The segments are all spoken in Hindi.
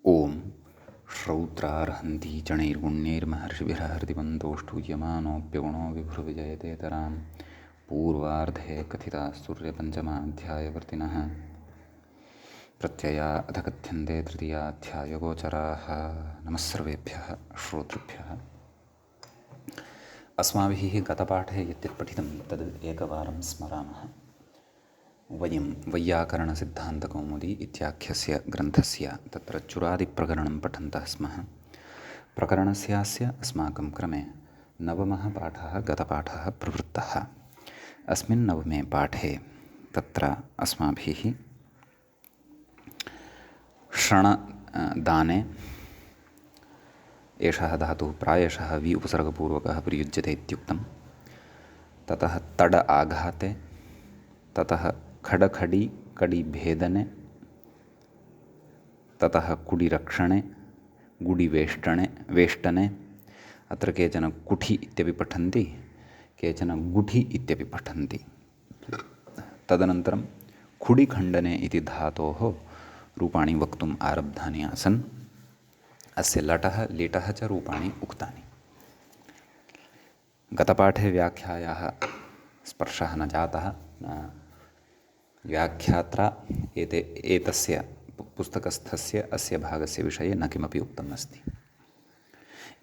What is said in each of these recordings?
ओम श्रौत्रार्हन्ति चणैर्गुण्यैर्महर्षिभिरहृदिमन्तोष्टूयमानोऽप्यगुणो विभुर्विजयतेतरां पूर्वार्धे कथितास्तुर्यपञ्चमाध्यायवर्तिनः प्रत्यया अथ कथ्यन्ते तृतीयाध्यायगोचराः। नमः सर्वेभ्यः श्रोतृभ्यः। अस्माभिः गतपाठे यत् पठितं तद् एकवारं स्मरामः। वयं वैयाकरणसिद्धान्तकौमुदी इत्याख्यस्य ग्रन्थस्य तत्र चुरादिप्रकरणं पठन्तः स्मः। प्रकरणस्यास्य अस्माकं क्रमे नवमः पाठः गतपाठः प्रवृत्तः। अस्मिन् नवमे पाठे तत्र अस्माभिः शृणदाने एषः धातुः प्रायशः वि उपसर्गपूर्वकः प्रयुज्यते इत्युक्तं। ततः तड आघाते, ततः खडखडी कडिभेदने, ततः कुडिरक्षणे, गुडिवेष्टने वेष्टने। अत्र केचन कुठि इत्यपि पठन्ति, केचन गुठि इत्यपि पठन्ति। तदनन्तरं खुडिखण्डने इति धातोः रूपाणि वक्तुम् आरब्धानि आसन्। अस्य लटः लिटः च रूपाणि उक्तानि। गतपाठे व्याख्यायाः स्पर्शः न जातः। व्याख्यात्रा एतस्य पुस्तकस्थस्य अस्य भागस्य विषये न किमपि उक्तम् अस्ति।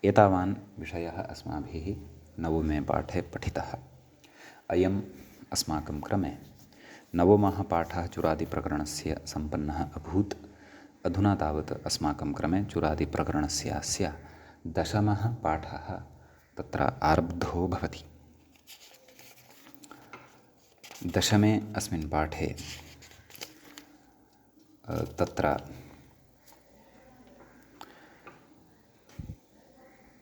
एतावान् विषयः अस्माभिः नवमे पाठे पठितः। अयम् अस्माकं क्रमे नवमः पाठः चुरादिप्रकरणस्य सम्पन्नः अभूत्। अधुना तावत् अस्माकं क्रमे चुरादिप्रकरणस्यास्य दशमः पाठः तत्र आरब्धो भवति। दशमे अस्मिन् पाठे तत्र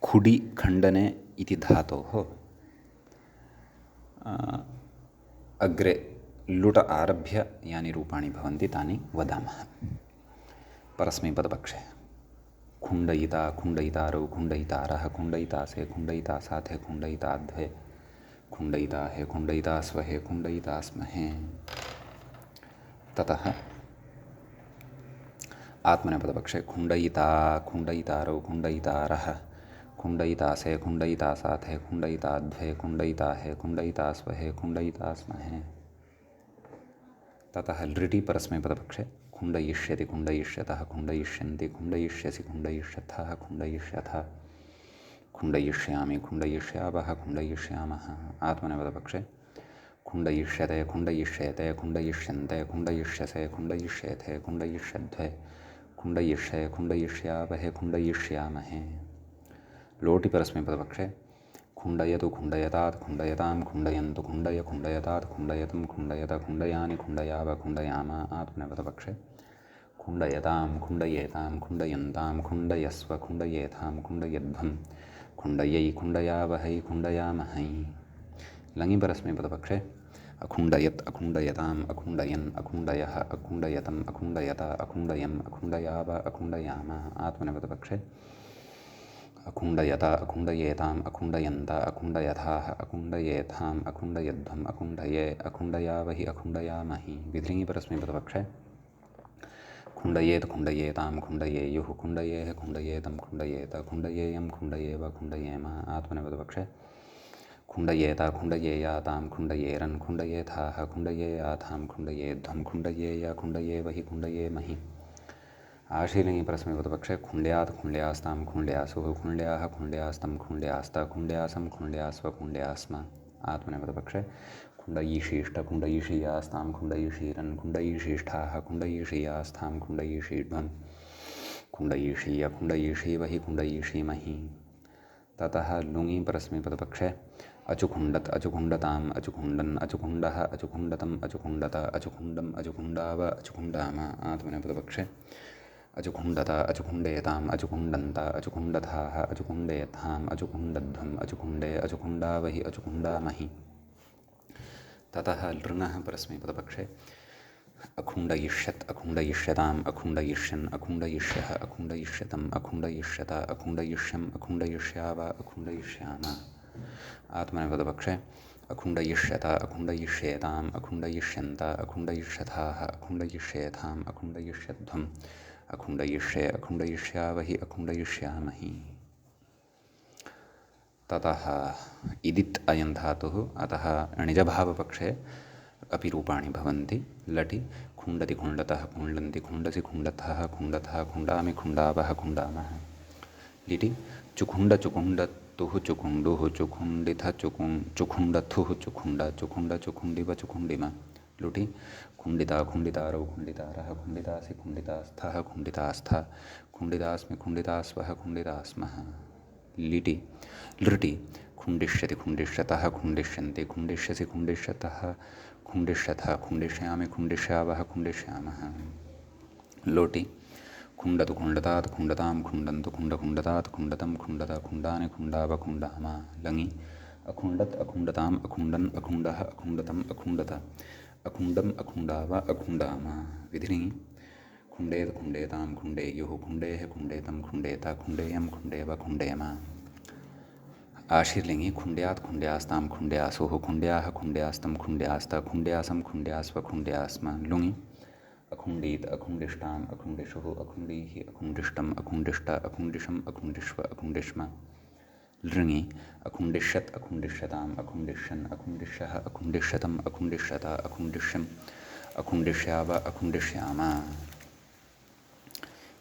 खुडिखण्डने इति धातोः अग्रे लुट आरभ्य यानि रूपाणि भवन्ति तानि वदामः। परस्मैपदपक्षे खुण्डयिता, खुण्डयितारौ, खुण्डयितारः, खुण्डयितासे, खुण्डयितासाथे, खुण्डयिताध्वे, खुण्डयिताहे, खुण्डयितास्वहे, खुण्डयितास्महे। ततः आत्मनेपदपक्षे खुण्डयिता, खुण्डयितारौ, खुण्डयितारः, खुण्डयितासे, खुण्डयितासाथे, खुण्डयिताध्वे, खुण्डयिताहे, खुण्डयितास्वहे, खुण्डयितास्महे। ततः लृटि परस्मैपदपक्षे खुण्डयिष्यति, खुण्डयिष्यतः, खुण्डयिष्यन्ति, खुण्डयिष्यसि, खुण्डयिष्यथः, खुण्डयिष्यथ, खुण्डयिष्यामि, खुण्डयिष्यावः, खुण्डयिष्यामः। आत्मनेपदपक्षे खुण्डयिष्यते, खुण्डयिष्येते, खुण्डयिष्यन्ते, खुण्डयिष्यसे, खुण्डयिष्येथे, खुण्डयिष्यध्वे, खुण्डयिष्ये, खुण्डयिष्यावहे, खुण्डयिष्यामहे। लोटि परस्मैपदपक्षे खुण्डयतु, खुण्डयतात्, खुण्डयतां, खुण्डयन्तु, खुण्डय, खुण्डयतात्, खुण्डयतं, खुण्डयत, खुण्डयानि, खुण्डयाव, खुण्डयाम। आत्मनेपदपक्षे खुण्डयतां, खुण्डयेतां, खुण्डयन्तां, खुण्डयस्व, खुण्डयेथां, खुण्डयध्वं, खुण्डयै, खुण्डयावहै, खुण्डयामहै। लङि परस्मैपदपक्षे अखुण्डयत्, अखुण्डयताम्, अखुण्डयन्, अखुण्डयः, अखुण्डयतम्, अखुण्डयत, अखुण्डयम्, अखुण्डयाव, अखुण्डयाम। आत्मनेपदपक्षे अखुण्डयत, अखुण्डयेताम्, अखुण्डयन्त, अखुण्डयथाः, अखुण्डयेथाम्, अखुण्डयध्वम्, अखुण्डये, अखुण्डयावहि, अखुण्डयामहि। विधृङि परस्मैपदपक्षे खुण्डयेत्, खुण्डयेतां, खुण्डयेयुः, खुण्डयेः, खुण्डयेतं, खुण्डयेत, खुण्डयेयं, खुण्डयेव, खुण्डयेम। आत्मनेपदपक्षे खुण्डयेत, खुण्डयेयातां, खुण्डयेरन्, खुण्डयेथाः, खुण्डयेयाथां, खुण्डयेध्वं, खुण्डयेय, खुण्डयेवहि, खुण्डयेमहि। आशीलिङि परस्मैपदपक्षे खुण्ड्यात्, खुण्ड्यास्तां, खुण्ड्यासुः, खुण्ड्याः, खुण्ड्यास्तं, खुण्ड्यास्त, खुण्ड्यासं, खुण्ड्यास्व, खुण्ड्यास्म। आत्मनेपदपक्षे खुण्डयिषीष्ट, खुण्डयिषीयास्तां, खुण्डयिषीरन्, खुण्डयिषीष्ठाः, खुण्डयिषीयास्थां, खुण्डयिषीध्वं, खुण्डयिषीय, खुण्डयिषीवहि, खुण्डयिषीमहि। ततः लुङि परस्मैपदपक्षे अचुखुण्डत्, अचुखुण्डताम्, अचुखुण्डन्, अचुखुण्डः, अचुखुण्डतम्, अचुखुण्डत, अचुखुण्डम्, अचुखुण्डाव, अचुखुण्डाम। आत्मनेपदपक्षे अचुखुण्डत, अचुखुण्डेताम्, अचुखुण्डन्त, अचुखुण्डथाः, अचुखुण्डेथाम्, अचुखुण्डध्वम्, अचुखुण्डे, अचुखुण्डावहि, अचुखुण्डामहि। ततः लृङः परस्मैपदपक्षे अखुण्डयिष्यत्, अखुण्डयिष्यताम्, अखुण्डयिष्यन्, अखुण्डयिष्यः, अखुण्डयिष्यतम्, अखुण्डयिष्यत, अखुण्डयिष्यम्, अखुण्डयिष्याव, अखुण्डयिष्याम। आत्मनेपदपक्षे अखुण्डयिष्यत, अखुण्डयिष्येताम्, अखुण्डयिष्यन्त, अखुण्डयिष्यथाः, अखुण्डयिष्येथाम्, अखुण्डयिष्यध्वम्, अखुण्डयिष्ये अखुण्डयिष्यावहि अखुण्डयिष्यामहि। ततः इदित् अयं धातुः, अतः णिजभावपक्षे अपि रूपाणि भवन्ति। लटि खुण्डति खुण्डतः खुण्डन्ति खुण्डसि खुण्डथः खुण्डथः खुण्डामि खुण्डावः खुण्डामः। लिटि चुखुण्ड चुकुण्डतुः चुकुण्डुः चुखुण्डिथ चुखुण्डथुः चुखुण्ड चुखुण्ड चुखुण्डिव चुखुण्डिम। लुटि खुण्डिता खुण्डितारौ खुण्डितारः खुण्डितासि खुण्डितास्थः खुण्डितास्थ खुण्डितास्मि खुण्डितास्वः खुण्डितास्मः। लिटि लृटि खुण्डिष्यति खुण्डिष्यतः खुण्डिष्यन्ति खुण्डिष्यसि खुण्डिष्यतः खुण्डिष्यथ खुण्डिष्यामि खुण्डिष्यावः खुण्डिष्यामः। लोटि खुण्डतु खुण्डतात् खुण्डतां खुण्डन्तु खुण्डतात् खुण्डतं खुण्डत खुण्डानि खुण्डाव खुण्डाम। लङि अखुण्डत् अखुण्डताम् अखुण्डन् अखुण्डः अखुण्डतम् अखुण्डत अखुण्डम् अखुण्डाव अखुण्डाम। विधिलिङि खुण्डेत खुण्डेतां खुण्डेयुः खुण्डेः खुण्डेतं खुण्डेत खुण्डेयं खुण्डेव खुण्डेम। आशीर्लिङि खुण्ड्यात् खुण्ड्यास्तां खुण्ड्यासुः खुण्ड्याः खुण्ड्यास्तं खुण्ड्यास्त खुण्ड्यासं खुण्ड्यास्व खुण्ड्यास्म। लुङि अखुण्डीत अखुण्डिष्टाम् अखुण्डिषुः अखुण्डीः अखुण्डिष्टम् अखुण्डिष्ट अखुण्डिषम् अखुण्डिष्व अखुण्डिष्म। लृङि अखुण्डिष्यत् अखुण्डिष्यताम् अखुण्डिष्यन् अखुण्डिष्यः अखुण्डिष्यतम् अखुण्डिष्यत अखुण्डिष्यम् अखुण्डिष्याव अखुण्डिष्याम।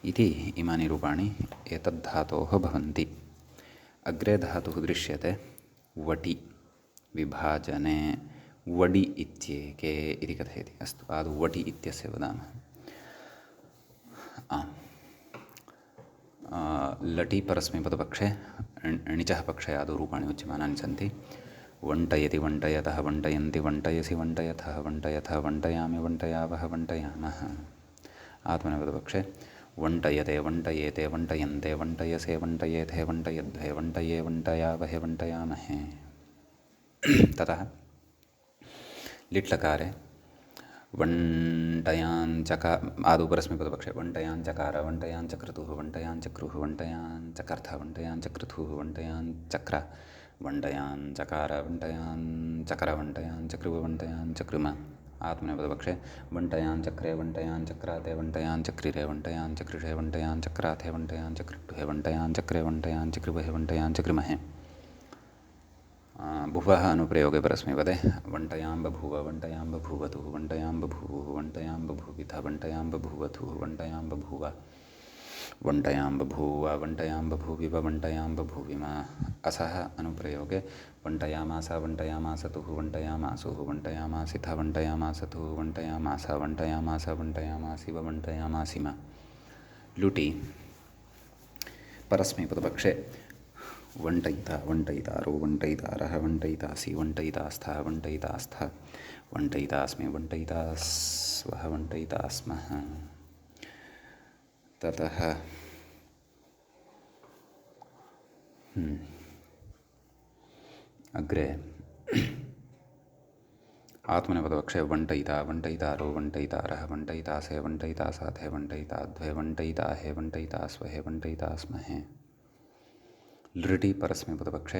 इति इमानि रूपाणि एतद्धातोः भवन्ति। अग्रे धातुः दृश्यते वटि विभाजने वडि इत्येके इति कथयति। अस्तु, आदौ वटि इत्यस्य वदामः। लटि परस्मैपदपक्षे णिचः पक्षे आदौ रूपाणि उच्यमानानि सन्ति। वण्टयति वण्टयतः वण्टयन्ति वण्टयसि वण्टयथः वण्टयथ वण्टयामि वण्टयावः वण्टयामः। आत्मनेपदपक्षे वण्टयते वण्टयेते वण्टयन्ते वण्टयसे वण्टयेथे वण्टयध्वे वण्टये वण्टयावहे वण्टयामहे। ततः लिट्लकारे वण्टयाञ्चका आदौ परस्मैपदपक्षे वण्टयाञ्चकार वण्टयाञ्चक्रतुः वण्टयाञ्चक्रुः वण्टयाञ्चकर्थ वण्टयाञ्चक्रतुः वण्टयाञ्चक्र वण्टयाञ्चकार वण्टयाञ्चकर वण्टयाञ्चक्रुव वण्टयाञ्चक्रुम। आत्मनेपदपक्षे वण्टयाञ्चक्रे वण्टयाञ्चक्राते वण्टयाञ्चक्रिरे वण्टयाञ्चक्रिषे वण्टयाञ्चक्राथे वण्टयाञ्चक्रिटुहे वण्टयाञ्चक्रे वण्टयाञ्चक्रिवहे वण्टयाञ्चक्रिमहे। भुवः अनुप्रयोगे परस्मैपदे वण्टयां बभूव वण्टयां बभूवतुः वण्टयां बभूवुः वण्टयां बभूविथ वण्टयां बभूवथुः वण्टयां बभूव वण्टयां बभूव वण्टयां बभूविव वण्टयां बभूविम। असः अनुप्रयोगे वण्टयामास वण्टयामासतुः वण्टयामासुः वण्टयामासिथ वण्टयामासतुः वण्टयामास वण्टयामास वण्टयामासिव वण्टयामासिम। लुटि परस्मैपदपक्षे वण्टयिता वण्टयितारो वण्टयितारः वण्टयितासि वण्टयितास्थः वण्टयितास्थ वण्टयितास्मि वण्टयितास्वः वण्टयितास्मः। ततः अग्रे आत्मनेपदपक्षे वण्टयिता वण्टयितारो वण्टयितारः वण्टयितासे वण्टयितासाथे वण्टयिताध्वे वण्टयिताहे वण्टयितास्वहे वण्टयितास्महे। लृटि परस्मैपदपक्षे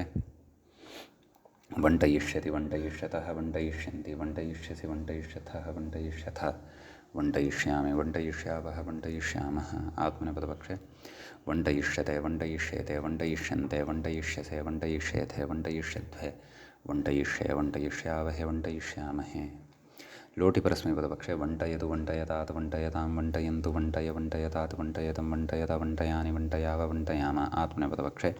वण्टयिष्यति वण्टयिष्यतः वण्टयिष्यन्ति वण्टयिष्यसि वण्टयिष्यथः वण्टयिष्यथ वण्टयिष्यामि वण्टयिष्यावः वण्टयिष्यामः। आत्मनेपदपक्षे वण्टयिष्यते वण्टयिष्येते वण्टयिष्यन्ते वण्टयिष्यसे वण्टयिष्येथे वण्टयिष्यध्वे वण्टयिष्ये वण्टयिष्यावहे वण्टयिष्यामहे। लोटि परस्मैपदपक्षे वण्टयतु वण्टयतात् वण्टयतां वण्टयन्तु वण्टय वण्टयतात् वण्टयतं वण्टयत वण्टयानि वण्टयाव वण्टयाम। आत्मनेपदपक्षे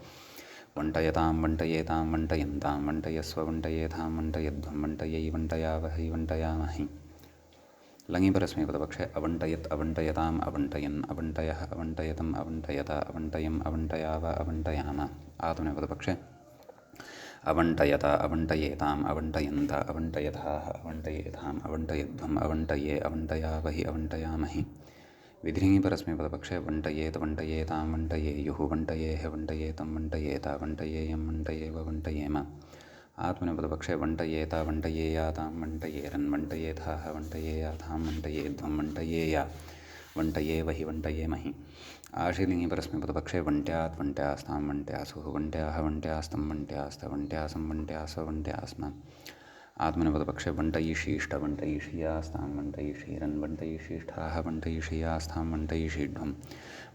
वण्टयतां वण्टयेतां वण्टयन्तां वण्टयस्व वण्टयेथां वण्टयध्वं वण्टयै वण्टयावहै वण्टयामहि। लङि परस्मैपदपक्षे अवण्टयत् अवण्टयताम् अवण्टयन् अवण्टयः अवण्टयतम् अवण्टयत अवण्टयम् अवण्टयाव अवण्टयाम। आत्मनेपदपक्षे अवण्टयत अवण्टयेताम् अवण्टयन्त अवण्टयथाः अवण्टयेथाम् अवण्टयध्वम् अवण्टये अवण्टयावहि अवण्टयामहि। विधिलिङि परस्मैपदपक्षे वण्टयेत वण्टयेतां वण्टयेयुः वण्टयेः वण्टयेतं वण्टयेत वण्टयेयं वण्टयेव वण्टयेम। आत्मनेपदपक्षे वण्टयेत वण्टयेयातां वण्टयेरन् वण्टयेथाः वण्टयेयाथां वण्टयेध्वं वण्टयेया वण्टयेवहि वण्टयेमहि। आशीर्लिङि परस्मैपदपक्षे वण्ट्यात् वण्ट्यास्तां वण्ट्यासुः वण्ट्याः वण्ट्यास्तं वण्ट्यास्थ वण्ट्यासं वण्ट्यास्व वण्ट्यास्म। आत्मनेपदपक्षे वण्टयिषीष्ट वण्टयिषीयास्तां वण्टयिषीरन् वण्टयिषीष्ठाः वण्टयिषीयास्तां वण्टयिषीढ्वं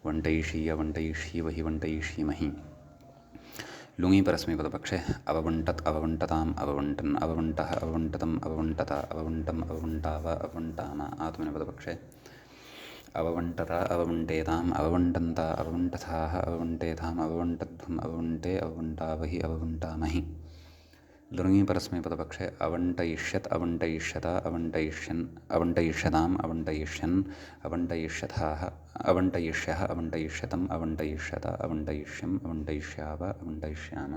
वण्टयिषीय वण्टयिष्यीवहि वण्टयिष्यीमहि। लुङि परस्मैपदपक्षे अववण्टत् अववण्टताम् अववण्टन् अववण्टः अववण्टतम् अववण्टत अववण्टम् अववण्टाव अववण्टाम। आत्मनेपदपक्षे अववण्टत अववण्टेताम् अववण्टन्त अववण्टथाः अववण्टेताम् अववण्टध्वम् अववण्टे अववण्टावहि अववण्टामहि। लृङि परस्मैपदपक्षे अवण्टयिष्यत् अवण्टयिष्यत अवण्टयिष्यन् अवण्टयिष्यताम् अवण्टयिष्यन् अवण्टयिष्यथाः अवण्टयिष्यः अवण्टयिष्यतम् अवण्टयिष्यत अवण्टयिष्यम् अवण्टयिष्याव अवण्टयिष्याम।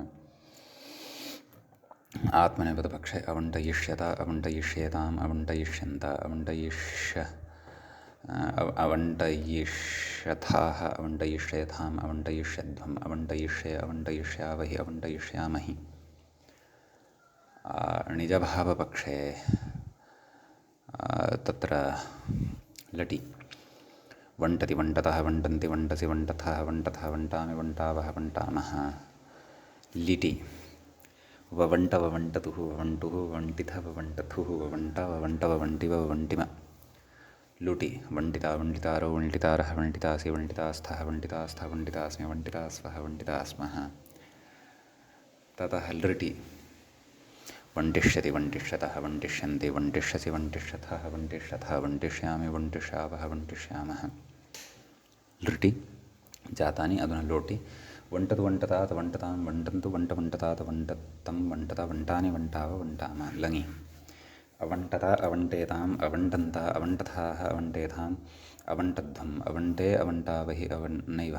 आत्मनेपदपक्षे अवण्टयिष्यत अवण्टयिष्येताम् अवण्टयिष्यन्त अवण्टयिष्यथाः अवण्टयिष्येथाम् अवण्टयिष्यध्वम् अवण्टयिष्ये अवण्टयिष्यावहि अवण्टयिष्यामहि। निजभावपक्षे तत्र लटि वण्टति वण्टतः वण्टन्ति वण्टसि वण्टथः वण्टथः वण्टामि वण्टावः वण्टामः। लिटि ववण्ट ववण्टतुः ववण्टुः ववण्टिथ ववण्टथुः ववण्ट ववण्ट ववण्टि ववण्टिम। लुटि वण्टिता वण्टितारो वण्टितारः वण्टितासि वण्टितास्थः वण्टितास्थ वण्टितास्मि वण्टितास्वः वण्टितास्मः। ततः लृटि वण्टिष्यति वण्टिष्यतः वण्टिष्यन्ति वण्टिष्यसि वण्टिष्यथः वण्टिष्यथः वण्टिष्यामि वण्टिष्यावः वण्टिष्यामः। लृटि जातानि। अधुना लोटि वण्टतु वण्टतात वण्टतां वण्टन्तु वण्टवण्टतात वण्टतं वण्टत वण्टानि वण्टाव वण्टाम। लङि अवण्टत अवण्टेताम् अवण्टन्त अवण्टथाः अवण्टेताम् अवण्टध्वम् अवण्टे अवण्टावहि नैव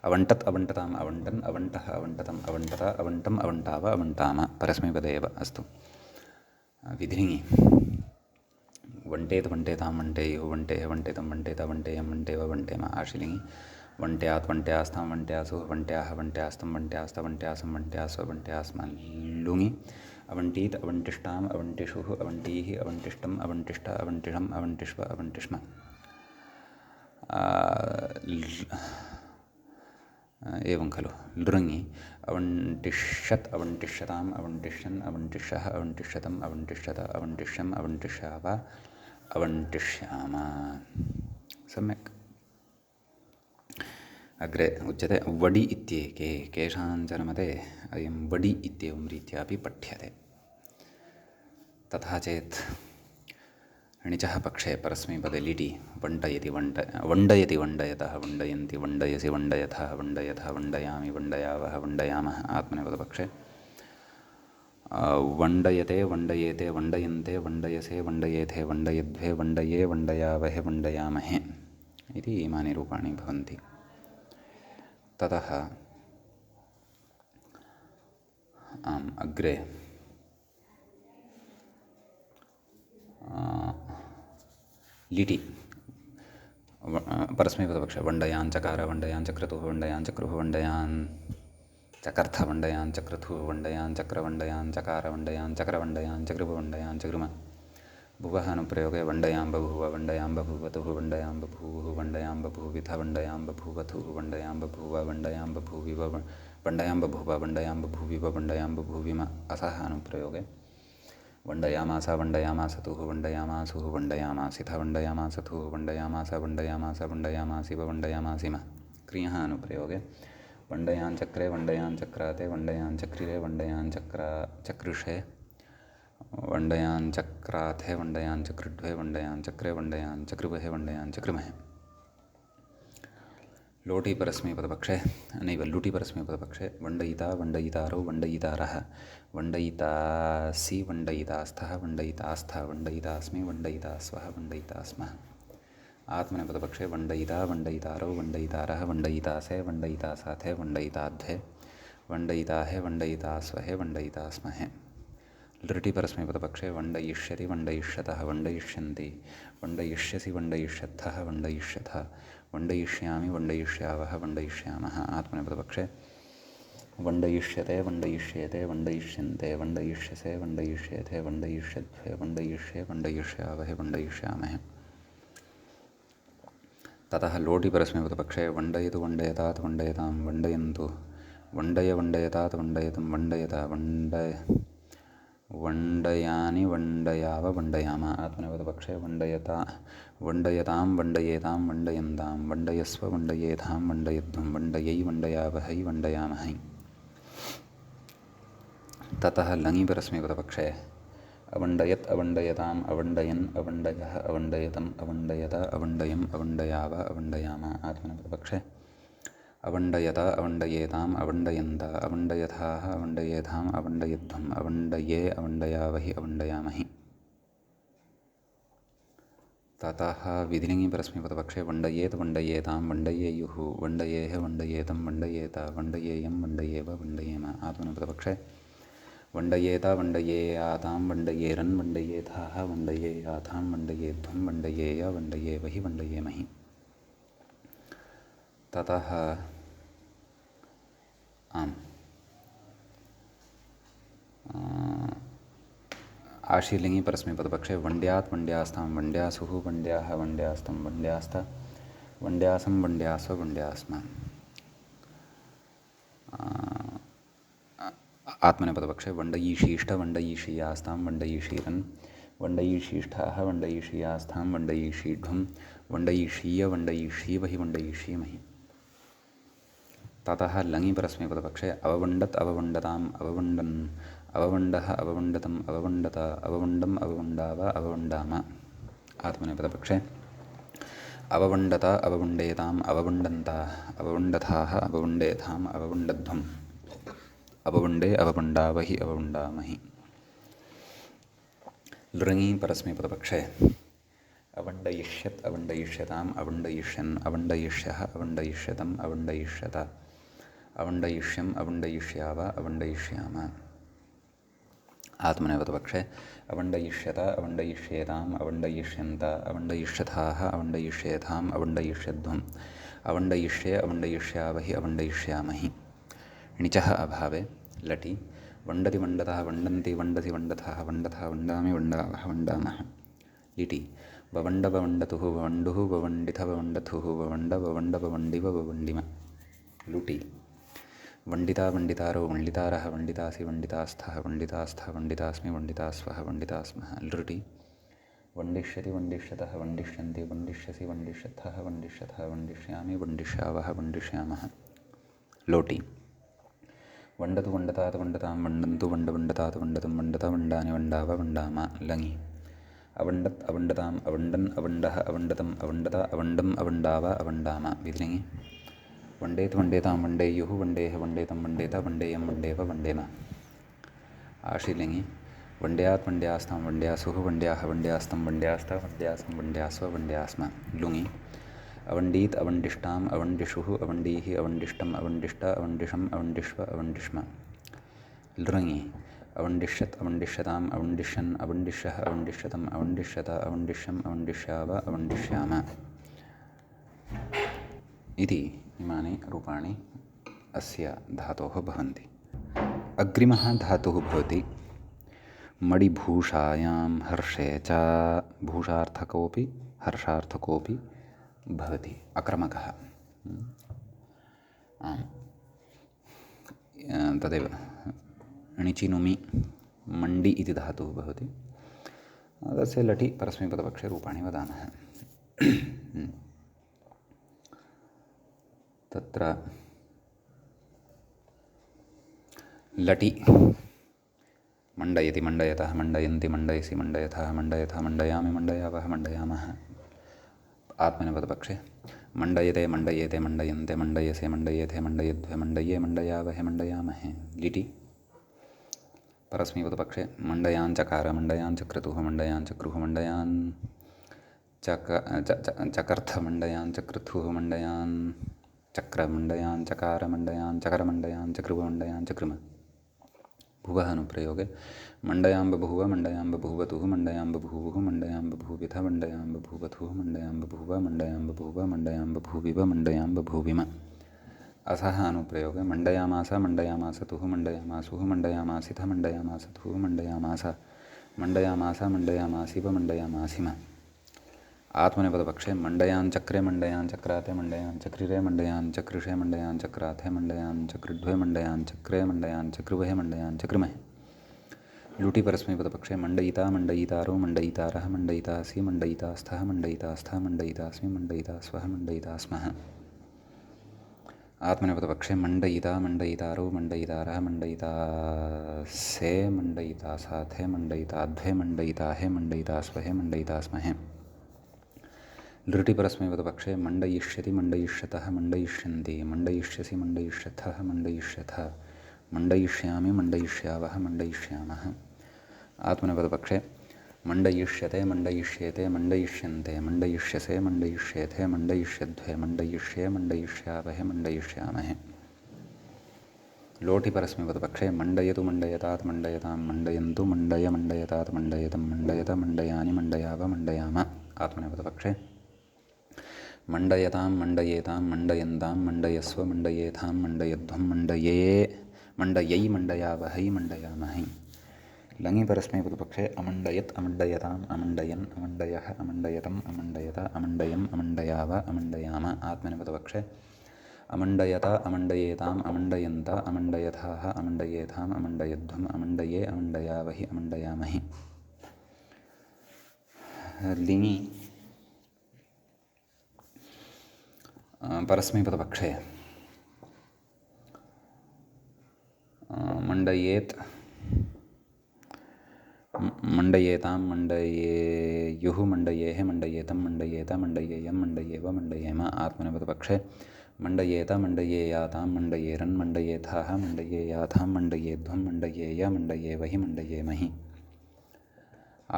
अवण्टत् अवण्टताम् अवण्टन् अवण्टः अवण्टतम् अवण्टत अवण्टम् अवण्टाव अवण्टाम। परस्मैपदे एव अस्तु। विधिलिङि वण्टेत वण्टेतां वण्टेयुः वण्टेः वण्टेतं वण्टेत वण्टेयं वण्टेव वण्टेम। आशिलिङि वण्ट्यात् वण्ट्यास्तां वण्ट्यासुः वण्ट्याः वण्ट्यास्तं वण्ट्यास्त वण्ट्यासं वण्ट्यास्व वण्ट्यास्म। लुङि अवण्टीत् अवण्टिष्टाम् अवण्टिषुः अवण्टीः अवण्टिष्टम् अवण्टिष्ट अवण्टिषम् अवण्टिष्व अवण्टिष्म। एवं खलु। लृङि अवण्टिष्यत् अवण्टिष्यताम् अवण्टिष्यन् अवण्टिष्यः अवण्टिष्यतम् अवण्टिष्यत अवण्टिष्यम् अवण्टिष्याव अवण्टिष्याम। सम्यक्। अग्रे उच्यते वडि इत्येके। केषाञ्चन मते अयं वडि इत्येवं रीत्यापि पठ्यते। तथा चेत् णिचः पक्षे परस्मैपदे लिटि वण्टयति वण्डयति वण्डयतः वण्डयन्ति वण्डयसि वण्डयथः वण्डयथः वण्डयामि वण्डयावः वण्डयामः। आत्मनेपदपक्षे वण्डयते वण्डयेते वण्डयन्ते वण्डयसे वण्डयेथे वण्डयध्वे वण्डये वण्डयावहे वण्डयामहे इति इमानि रूपाणि भवन्ति। ततः अग्रे लिटि परस्मैपदपक्षे वण्डयाञ्चकार वण्डयाञ्चक्रतुः वण्डयाञ्चक्रुः वण्डयाञ्चकर्थ वण्डयाञ्चक्रतुः वण्डयाञ्चक्र वण्डयाञ्चकार वण्डयाञ्चक्र वण्डयाञ्चकृभ वण्डयाञ्चकृम। भुवः अनुप्रयोगे वण्डयां बभूव वण्डयां बभूवतुः वण्डयां बभूवुः वण्डयां बभूविथ वण्डयां बभूवथुः वण्डयां बभूव वण्डयां बभूविव वण्डयां बभूव वण्डयां बभूविव वण्डयां बभूविम। असः अनुप्रयोगे वण्डयामास वण्डयामासतुः वण्डयामासुः वण्डयामासिथ वण्डयामासथुः वण्डयामास वण्डयामास वण्डयामासिव वण्डयामासिम। क्रियः अनुप्रयोगे वण्डयाञ्चक्रे वण्डयाञ्चक्राते वण्डयाञ्चक्रिरे वण्डयाञ्चक्राचकृषे वण्डयाञ्चक्राथे वण्डयाञ्चकृड्वे वण्डयाञ्चक्रे वण्डयाञ्चकृवहे वण्डयाञ्चकृमहे। लोटि परस्मैपदपक्षे नैव लुटि परस्मैपदपक्षे वण्डयिता वण्डयितारो वण्डयितारः वण्डयितासि वण्डयितास्थः वण्डयितास्थ वण्डयितास्मि वण्डयितास्वः वण्डयितास्मः। आत्मनेपदपक्षे वण्डयिता वण्डयितारो वण्डयितारः वण्डयितासे वण्डयितासाथे वण्डयिताध्वे वण्डयिताहे वण्डयितास्वहे वण्डयितास्महे। लृटि परस्मैपदपक्षे वण्डयिष्यति वण्डयिष्यतः वण्डयिष्यन्ति वण्डयिष्यसि वण्डयिष्यत्थः वण्डयिष्यथ वण्डयिष्यामि वण्डयिष्यावः वण्डयिष्यामः। आत्मनेपदपक्षे वण्डयिष्यते वण्डयिष्येते वण्डयिष्यन्ते वण्डयिष्यसे वण्डयिष्येथे वण्डयिष्यध्वे वण्डयिष्ये वण्डयिष्यावहे वण्डयिष्यामहे। ततः लोटि परस्मैपदपक्षे वण्डयतु वण्डयतात् वण्डयानि वण्डयाव वण्डयाम आत्मनेपदपक्षे वण्डयतां वण्डयेतां वण्डयन्तां वण्डयस्व वण्डयेधां वण्डयध्वं वण्डयै वण्डयावहै वण्डयामहै। ततः लङि परस्मैपदपक्षे अवण्डयत् अवण्डयताम् अवण्डयन् अवण्डयः अवण्डयतम् अवण्डयत अवण्डयम् अवण्डयाव अवण्डयाम आत्मनेपदपक्षे अवण्डयत अवण्डयेताम् अवण्डयन्त अवण्डयथाः अवण्डयेधाम् अवण्डयध्वम् अवण्डये अवण्डयावहि अवण्डयामहि। ततः विधिलिङि परस्मैपदपक्षे वण्डयेत् वण्डयेतां वण्डयेयुः वण्डयेः वण्डयेतं वण्डयेत वण्डयेयं वण्डयेव वण्डयेम आत्मनेपदपक्षे वण्डयेत वण्डयेयातां वण्डयेरन् वण्डयेथाः वण्डयेयाथां वण्डयेध्वं वण्डयेय वण्डयेवहि वण्डयेमहि। ततः आशीर्लिङि परस्मैपदपक्षे वण्ड्यात् वण्ड्यास्तां वण्ड्यासुः वण्ड्याः वण्ड्यास्तं वण्ड्यास्त वण्ड्यासं वण्ड्यास्व वण्ड्यास्म आत्मनेपदपक्षे वण्डयीषीष्ठ वण्डयीषीयास्तां वण्डयीषीरन् वण्डयीषीष्ठाः वण्डयीषीयास्थां वण्डयीषीढ्वं वण्डयीषीय वण्डयीषीवहि वण्डयीषीमहि। ततः लङि परस्मैपदपक्षे अववण्डत् अववण्डताम् अववण्डन् अववण्डः अववण्डतम् अववण्डत अववण्डम् अववण्डाव अववण्डाम आत्मनेपदपक्षे अववण्डत अववण्डेताम् अववण्डन्त अववण्डथाः अववण्डेथाम् अववण्डध्वम् अववण्डे अववण्डावहि अववण्डामहि। लृङि परस्मैपदपक्षे अवण्डयिष्यत् अवण्डयिष्यताम् अवण्डयिष्यन् अवण्डयिष्यः अवण्डयिष्यतम् अवण्डयिष्यत अवण्डयिष्यम् अवण्डयिष्याव अवण्डयिष्याम आत्मनेपदपक्षे अवण्डयिष्यत अवण्डयिष्येताम् अवण्डयिष्यन्त अवण्डयिष्यथाः अवण्डयिष्येथाम् अवण्डयिष्यध्वम् अवण्डयिष्ये अवण्डयिष्यावहि अवण्डयिष्यामहि। णिचः अभावे लटि वण्डति वण्डतः वण्डन्ति वण्डसि वण्डथः वण्डथः वण्डामि वण्डावः वण्डामः। लिटि ववण्ड ववण्डतुः ववण्डुः ववण्डिथ ववण्डथुः ववण्ड ववण्ड ववण्डिव ववण्डिम। लुटि वण्डिता वण्डितारो वण्डितारः वण्डितासि वण्डितास्थः वण्डितास्थ वण्डितास्मि वण्डितास्वः वण्डितास्मः। लृटि वण्डिष्यति वण्डिष्यतः वण्डिष्यन्ति वण्डिष्यसि वण्डिष्यथः वण्डिष्यथः वण्डिष्यामि वण्डिष्यावः वण्डिष्यामः। लोटि वण्डतु वण्डतात वण्डतां वण्डन्तु वण्डवण्डतात वण्डतं वण्डत वण्डानि वण्डाव वण्डाम। लङि अवण्डत् अवण्डताम् अवण्डन् अवण्डः अवण्डतम् अवण्डत अवण्डम् अवण्डाव अवण्डाम। विधिलिङि वण्डेत् वण्डेतां वण्डेयुः वण्डेः वण्डेतं वण्डेत वण्डेयं वण्डेव वण्डेम। आशीर्लिङि वण्ड्यात् वण्ड्यास्तां वण्ड्यासुः वण्ड्याः वण्ड्यास्तं वण्ड्यास्त वण्ड्यासं वण्ड्यास्व वण्ड्यास्म। लुङि अवण्डीत् अवण्डिष्टाम् अवण्डिषुः अवण्डीः अवण्डिष्टम् अवण्डिष्ट अवण्डिषम् अवण्डिष्व अवण्डिष्म। लृङि अवण्डिष्यत् अवण्डिष्यताम् अवण्डिष्यन् अवण्डिष्यः अवण्डिष्यतम् अवण्डिष्यत अवण्डिष्यम् अवण्डिष्याव अवण्डिष्याम इति इमानि रूपाणि अस्य धातोः भवन्ति। अग्रिमः धातुः भवति मणिभूषायां हर्षे च भूषार्थकोऽपि हर्षार्थकोऽपि भवति अक्रमकः। तदेव णिचिनुमि मण्डि इति धातुः भवति। तस्य लटि परस्मैपदपक्षे रूपाणि वदामः। तत्र लटि मण्डयति मण्डयतः मण्डयन्ति मण्डयसि मण्डयथः मण्डयथ मण्डयामि मण्डयावः मण्डयामः। आत्मनेपदपक्षे मण्डयते मण्डयेते मण्डयन्ते मण्डयसे मण्डयेथे मण्डयध्वे मण्डये मण्डयावहे मण्डयामहे। लिटि परस्मैपदपक्षे मण्डयाञ्चकार मण्डयाञ्चक्रतुः मण्डयाञ्चक्रुः मण्डयान् चकर्थ मण्डयाञ्चकृथुः मण्डयान् चक्र मण्डयाञ्चकार मण्डयाञ्चकर मण्डयाञ्चकृव मण्डयाञ्चकृम। भुवः अनुप्रयोगे मण्डयां बभूव मण्डयां बभूवतुः मण्डयां बभूवुः मण्डयां बभूविथ मण्डयां बभूवथुः मण्डयां बभूव मण्डयां बभूव मण्डयां बभूविव मण्डयां बभूविम। असः अनुप्रयोगे मण्डयामास मण्डयामासतुः मण्डयामासुः मण्डयामासिथ मण्डयामासथुः मण्डयामास मण्डयामास मण्डयामासिव मण्डयामासिम। आत्मनेपदपक्षे मण्डयाञ्चक्रे मण्डयाञ्चक्राते मण्डयाञ्चक्रिरे मण्डयाञ्चकृषे मण्डयाञ्चक्राथे मण्डयाञ्चकृध्वे मण्डयाञ्चक्रे मण्डयाञ्चकृवहे मण्डयाञ्चकृमहे। लुटि परस्मैपदपक्षे मण्डयिता मण्डयितारो मण्डयितारः मण्डयितासि मण्डयितास्थः मण्डयितास्थः मण्डयितास्मि मण्डयितास्वः मण्डयितास्मः। आत्मनेपदपक्षे मण्डयिता मण्डयितारो मण्डयितारः मण्डयितासे मण्डयितासाथे मण्डयिताध्वे मण्डयिताहे मण्डयितास्वहे मण्डयितास्महे। लृटि परस्मैपदपक्षे मण्डयिष्यति मण्डयिष्यतः मण्डयिष्यन्ति मण्डयिष्यसि मण्डयिष्यथः मण्डयिष्यथ मण्डयिष्यामि मण्डयिष्यावः मण्डयिष्यामः। आत्मनेपदपक्षे मण्डयिष्यते मण्डयिष्येते मण्डयिष्यन्ते मण्डयिष्यसे मण्डयिष्येथे मण्डयिष्यध्वे मण्डयिष्ये मण्डयिष्यावहे मण्डयिष्यामहे। लोटि परस्मैपदपक्षे मण्डयतु मण्डयतात् मण्डयतां मण्डयन्तु मण्डय मण्डयतात् मण्डयतं मण्डयत मण्डयानि मण्डयाव मण्डयाम। आत्मनेपदपक्षे मण्डयतां मण्डयेतां मण्डयन्तां मण्डयस्व मण्डयेथां मण्डयध्वं मण्डयै मण्डयावहै मण्डयामहै। लङि परस्मैपदपक्षे अमण्डयत् अमण्डयताम् अमण्डयन् अमण्डयः अमण्डयतम् अमण्डयत अमण्डयम् अमण्डयाव अमण्डयाम। आत्मनेपदपक्षे अमण्डयत अमण्डयेताम् अमण्डयन्त अमण्डयथाः अमण्डयेथाम् अमण्डयध्वम् अमण्डये अमण्डयावहि अमण्डयामहि। लिङि परस्मैपदपक्षे मण्डयेत् मण्डयेतां मण्डयेयुः मण्डयेः मण्डयेतं मण्डयेत मण्डयेयं मण्डयेव मण्डयेम। आत्मनेपदपक्षे मण्डयेत मण्डयेयातां मण्डयेरन् मण्डयेथाः मण्डयेयाथां मण्डयेध्वं मण्डयेय मण्डयेवहि मण्डयेमहि।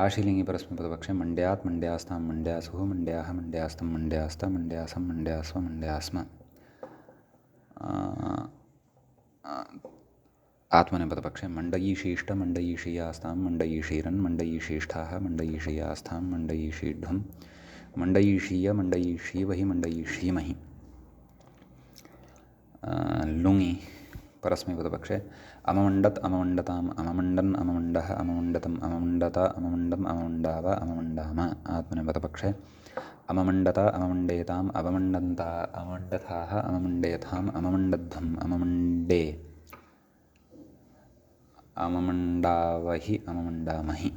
आशिलिङि परस्मैपदपक्षे मण्ड्यात् मण्ड्यास्तां मण्ड्यासुः मण्ड्याः मण्ड्यास्तं मण्ड्यास्त मण्ड्यासं मण्ड्यास्व मण्ड्यास्म। आत्मनेपदपक्षे मण्डयीशीष्ट मण्डयीशीयास्तां मण्डयीशीरन् मण्डयीशीष्ठाः मण्डयीशीयास्थां मण्डयीशीढ्वं मण्डयीशीय मण्डयीशीवहि मण्डयीशीमहि। लुङि परस्मैपदपक्षे अममण्डत् अममण्डताम् अममण्डन् अममण्डः अममण्डतम् अममण्डत अममण्डम् अममण्डाव अममण्डाम। आत्मनेपदपक्षे अममण्डत अममण्डेताम् अवमण्डन्ता अममण्डथाः अममण्डेथाम् अममण्डध्वम् अममण्डे अममण्डावहि अममण्डामहि।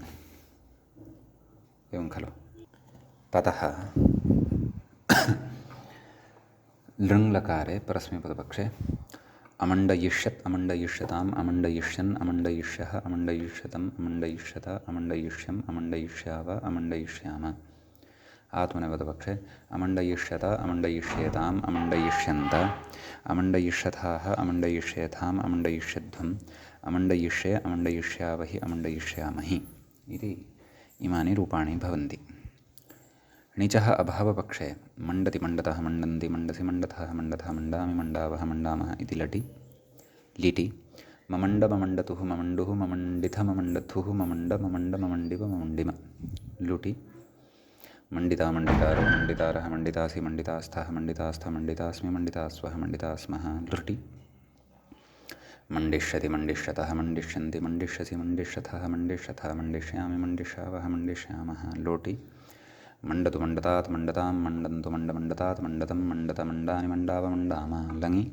एवं खलु। ततः लृङ्लकारे परस्मैपदपक्षे अमण्डयिष्यत् अमण्डयिष्यताम् अमण्डयिष्यन् अमण्डयिष्यः अमण्डयिष्यतम् अमण्डयिष्यत अमण्डयिष्यम् अमण्डयिष्याव अमण्डयिष्याम। आत्मनेपदपक्षे अमण्डयिष्यत अमण्डयिष्येताम् अमण्डयिष्यन्त अमण्डयिष्यथाः अमण्डयिष्येथाम् अमण्डयिष्यध्वम् अमण्डयिष्ये अमण्डयिष्यावहि अमण्डयिष्यामहि इति इमानि रूपाणि भवन्ति। णिचः अभावपक्षे मण्डति मण्डतः मण्डन्ति मण्डसि मण्डथः मण्डथः मण्डामि मण्डावः मण्डामः इति लिटि ममण्ड ममण्डतुः ममण्डुः ममण्डिथ ममण्डथुः ममण्ड ममण्ड ममण्डिव ममण्डिम। लुटि मण्डिता मण्डितारो मण्डितारः मण्डितासि मण्डितास्थः मण्डितास्थ मण्डितास्मि मण्डितास्वः मण्डितास्मः। लृटि मण्डिष्यति मण्डिष्यतः मण्डिष्यन्ति मण्डिष्यसि मण्डिष्यथः मण्डिष्यथ मण्डिष्यामि मण्डिष्यावः मण्डिष्यामः। लोटि मण्डतु मण्डतात् मण्डतां मण्डन्तु मण्डमण्डतात् मण्डतं मण्डत मण्डानि मण्डाव मण्डाम। लङि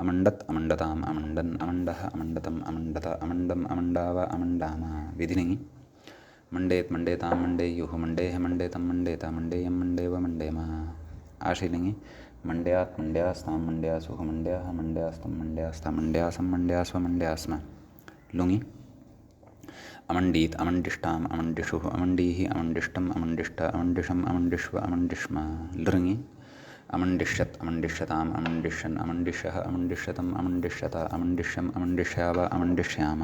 अमण्डत् अमण्डताम् अमण्डन् अमण्डः अमण्डतम् अमण्डत अमण्डम् अमण्डाव अमण्डाम। विधिलिङि मण्डेत् मण्डेतां मण्डेयुः मण्डेः मण्डेतं मण्डेत मण्डेयं मण्डेव मण्डेम। आशिलिङि मण्ड्यात् मण्ड्यास्तां मण्ड्यासुः मण्ड्याः मण्ड्यास्तं मण्ड्यास्थ मण्ड्यासं मण्ड्यास्व मण्ड्यास्म। लुङि अमण्डीत् अमण्डिष्टाम् अमण्डिषुः अमण्डीः अमण्डिष्टम् अमण्डिष्ट अमण्डिषम् अमण्डिष्व अमण्डिष्म। लृङि अमण्डिष्यत् अमण्डिष्यताम् अमण्डिष्यन् अमण्डिष्यः अमण्डिष्यतम् अमण्डिष्यत अमण्डिष्यम् अमण्डिष्याव अमण्डिष्याम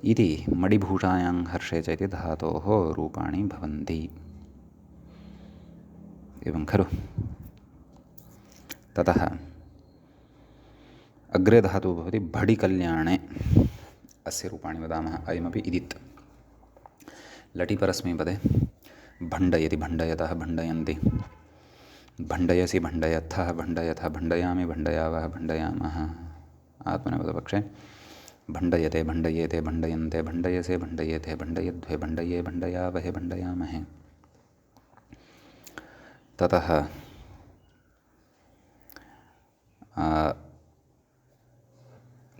इति मडिभूषायां हर्षे च इति धातोः रूपाणि भवन्ति। एवं खलु। ततः अग्रे धातुः भवति भडिकल्याणे अस्य रूपाणि वदामः। अयमपि इदित्। लटि परस्मैपदे भण्डयति भण्डयतः भण्डयन्ति भण्डयसि भण्डयथः भण्डयथ भण्डयामि भण्डयावः भण्डयामः। आत्मनेपदपक्षे भण्डयते भण्डयेते भण्डयन्ते भण्डयसे भण्डयेथे भण्डयध्वे भण्डये भण्डयावहे भण्डयामहे। ततः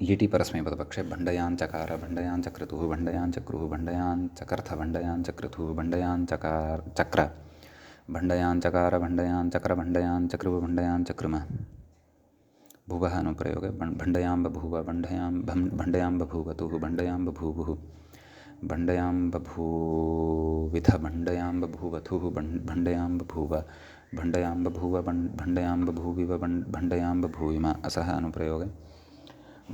लिटि परस्मैपदपक्षे भण्डयाञ्चकार भण्डयाञ्चक्रतुः भण्डयाञ्चक्रुः भण्डयाञ्चकर्थ भण्डयाञ्चक्रतुः भण्डयाञ्चक्र भण्डयाञ्चकार भण्डयाञ्चक्र भण्डयाञ्चकृ भण्डयाञ्चकृम भुवः अनुप्रयोगे भण्डयां बभूव भण्डयां बभूवतुः भण्डयां बभूवुः भण्डयां बभूविथ भण्डयां बभूवथुः भण्डयां बभूव भण्डयां बभूव भण्डयां बभूविव भण्डयां बभूविम असः अनुप्रयोगे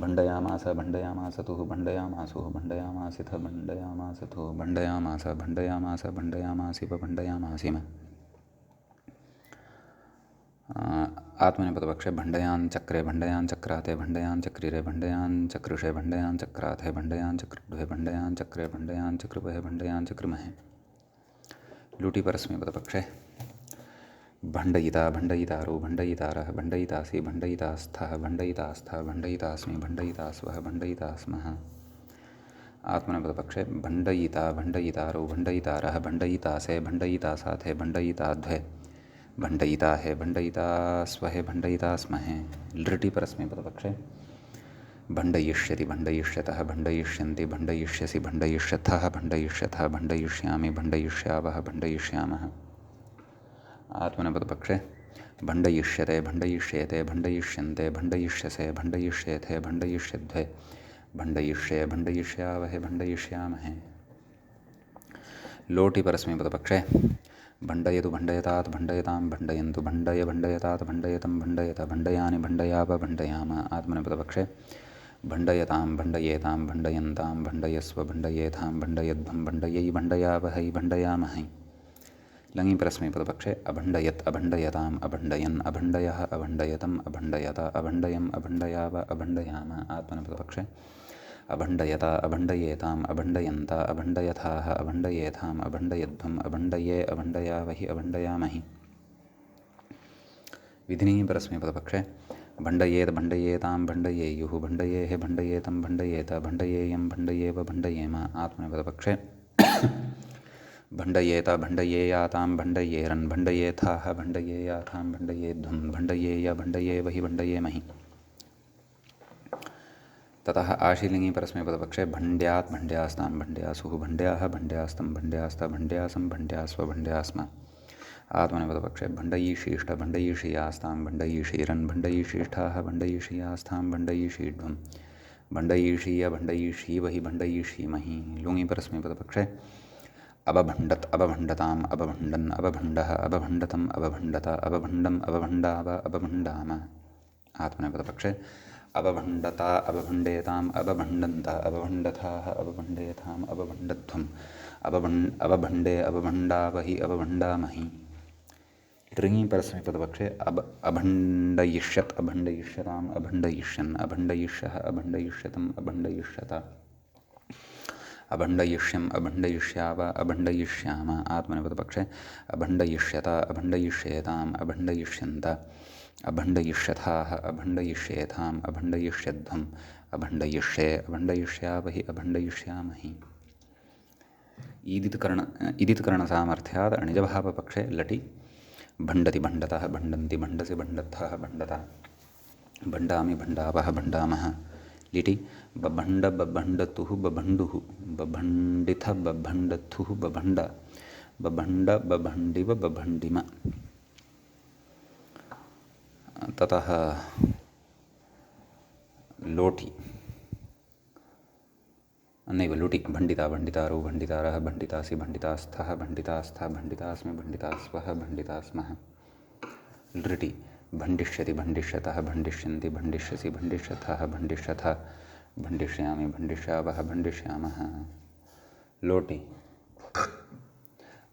भण्डयामास भण्डयामासतुः भण्डयामासुः भण्डयामासिथ भण्डयामासतुः भण्डयामास भण्डयामास भण्डयामासिव भण्डयामासिम आत्मनेपदपक्षे भण्डयाञ्चक्रे भण्डयाञ्चक्राते भण्डयाञ्चक्रिरे भण्डयाञ्चकृषे भण्डयाञ्चक्राथे भण्डयाञ्चक्रुभे भण्डयाञ्चक्रे भण्डयाञ्चकृभे भण्डयाञ्चकृमहे लुटि परस्मैपदपक्षे भण्डयिता भण्डयितारो भण्डयितारः भण्डयितासि भण्डयितास्थः भण्डयितास्था भण्डयितास्मि भण्डयितास्वः भण्डयितास्मः आत्मनेपदपक्षे भण्डयिता भण्डयितारो भण्डयितारः भण्डयितासे भण्डयितासाथे भण्डयिताध्वे भण्डयिताहे भण्डयितास्वहे भण्डयितास्महे लृटि परस्मैपदपक्षे भण्डयिष्यति भण्डयिष्यतः भण्डयिष्यन्ति भण्डयिष्यसि भण्डयिष्यथः भण्डयिष्यथः भण्डयिष्यामि भण्डयिष्यावः भण्डयिष्यामः आत्मनेपदपक्षे भण्डयिष्यते भण्डयिष्येते भण्डयिष्यन्ते भण्डयिष्यसे भण्डयिष्येथे भण्डयिष्यध्वे भण्डयिष्ये भण्डयिष्यावहे भण्डयिष्यामहे लोटि परस्मैपदपक्षे भण्डयतु भण्डयतात् भण्डयतां भण्डयन्तु भण्डय भण्डयतात् भण्डयतं भण्डयत भण्डयानि भण्डयाव भण्डयाम आत्मनेपदपक्षे भण्डयतां भण्डयेतां भण्डयन्तां भण्डयस्व भण्डयेथां भण्डयध्वं भण्डयै भण्डयावहै भण्डयामहै लङि परस्मैपदपक्षे अभण्डयत् अभण्डयताम् अभण्डयन् अभण्डयः अभण्डयतम् अभण्डयत अभण्डयम् अभण्डयाव अभण्डयाम आत्मनेपदपक्षे अभण्डयता अभण्डयेताम् अभण्डयन्त अभण्डयथाः अभण्डयेथाम् अभण्डयध्वम् अभण्डये अभण्डयावहि अभण्डयामहि विधिनी परस्मैपदपक्षे भण्डयेत् भण्डयेतां भण्डयेयुः भण्डयेः भण्डयेतं भण्डयेत भण्डयेयं भण्डयेव भण्डयेम आत्मनेपदपक्षे भण्डयेत भण्डयेयातां भण्डयेरन् भण्डयेथाः भण्डयेयाथां भण्डयेध्वं भण्डयेय भण्डयेवहि भण्डयेमहि ततः आशीलिङ्गि परस्मैपदपक्षे भण्ड्यात् भण्ड्यास्तां भण्ड्यासुः भण्ड्याः भण्ड्यास्तं भण्ड्यास्त भण्ड्यासं भण्ड्यास्व भण्ड्यास्म आत्मनेपदपक्षे भण्डयीशीष्ट भण्डयीषीयास्तां भण्डयीषीरन् भण्डयीशीष्ठाः भण्डयीषीयास्थां भण्डयीषीध्वं भण्डयीषीय भण्डयीषीवहि भण्डयीषीमहि लुङि परस्मैपदपक्षे अबभण्डत् अबभण्डताम् अबभण्डन् अबभण्डः अबभण्डतम् अबभण्डत अबभण्डम् अबभण्डाव अबभण्डाम आत्मनेपदपक्षे अबभण्डता अबभण्डेताम् अबभण्डन्त अबभण्डथाः अबभण्डेथाम् अबभण्डध्वम् अबभण्डे अबभण्डावहि अबभण्डामहि लृङि परस्मैपदपक्षे अभण्डयिष्यत् अभण्डयिष्यताम् अभण्डयिष्यन् अभण्डयिष्यः अभण्डयिष्यतम् अभण्डयिष्यत अभण्डयिष्यम् अभण्डयिष्याव अभण्डयिष्याम आत्मनेपदपक्षे अभण्डयिष्यत अभण्डयिष्येताम् अभण्डयिष्यन्त अभण्डयिष्यथाः अभण्डयिष्येथाम् अभण्डयिष्यध्वम् अभण्डयिष्ये अभण्डयिष्यावहि अभण्डयिष्यामहि ईदित्करणसामर्थ्यात् अणिजभावपक्षे लटि भण्डति भण्डतः भण्डन्ति भण्डसि भण्डथः भण्डता भण्डामि भण्डावः भण्डामः लिटि बभण्ड बभण्डतुः बभण्डुः बभण्डिथ बभण्डथुः बभण्ड बभण्ड बभण्डिव बभण्डिम ततः लोटि नैव लुटि भण्डिता भण्डितारो भण्डितारः भण्डितासि भण्डितास्थः भण्डितास्था भण्डितास्मि भण्डितास्वः भण्डितास्मः लृटि भण्डिष्यति भण्डिष्यतः भण्डिष्यन्ति भण्डिष्यसि भण्डिष्यथः भण्डिष्यथ भण्डिष्यामि भण्डिष्यावः भण्डिष्यामः लोटि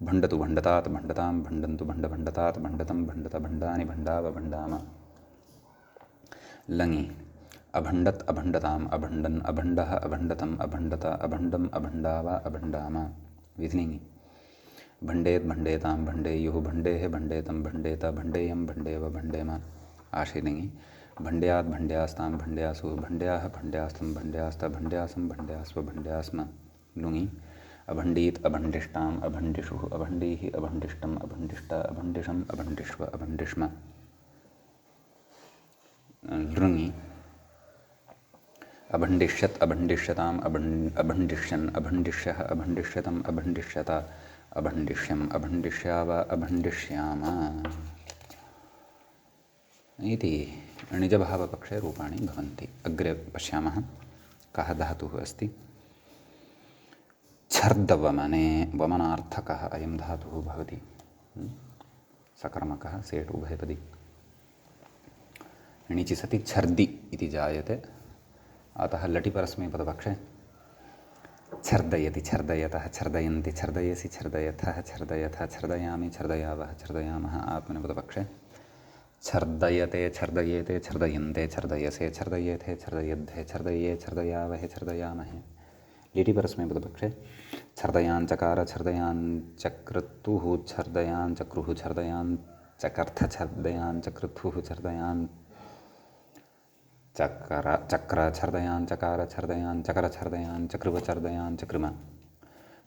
भण्डतु भण्डतात् भण्डतां भण्डन्तु भण्डभण्डतात् भण्डतं भण्डत भण्डानि भण्डाव भण्डाम लङि अभण्डत् अभण्डताम् अभण्डन् अभण्डः अभण्डतम् अभण्डत अभण्डम् अभण्डाव अभण्डाम विधिलिङि भण्डेत् भण्डेतां भण्डेयुः भण्डेः भण्डेतं भण्डेत भण्डेयं भण्डेव भण्डेम आशीलिङि भण्ड्यात् भण्ड्यास्तां भण्ड्यासुः भण्ड्याः भण्ड्यास्तं भण्ड्यास्त भण्ड्यासं भण्ड्यास्व भण्ड्यास्म लुङि अभण्डीत् अभण्डिष्टाम् अभण्डिषुः अभण्डीः अभण्डिष्टम् अभण्डिष्ट अभण्डिषम् अभण्डिष्व अभण्डिष्म लृङि अभण्डिष्यत् अभण्डिष्यताम् अभण्डिष्यन् अभण्डिष्यः अभण्डिष्यतम् अभण्डिष्यत अभण्डिष्यम् अभण्डिष्याव अभण्डिष्याम इति णिजभावपक्षे रूपाणि भवन्ति। अग्रे पश्यामः कः धातुः अस्ति। छर्दवमने वमनार्थकः अयं धातुः भवति। सकर्मकः सेट् उभयपदी। णिचि सति छर्दि इति जायते, अतः लटि परस्मैपदपक्षे छर्दयति छर्दयतः छर्दयन्ति छर्दयसि छर्दयथः छर्दयथ छर्दयामि छर्दयावः छर्दयामः आत्मनेपदपक्षे छर्दयते छर्दयेते छर्दयन्ते छर्दयसे छर्दयेथे छर्दयद्धे छर्दये छर्दयावहे छर्दयामहे। लिटि परस्मैपदपक्षे छर्दयाञ्चकार छर्दयाञ्चक्रतुः छर्दयाञ्चक्रुः छर्दयाञ्चकर्थ छर्दयाञ्चकृथुः छर्दयाञ्चक्र चक्र छर्दयाञ्चकार छर्दयाञ्चकर छर्दयाञ्चकृव छर्दयाञ्चकृम।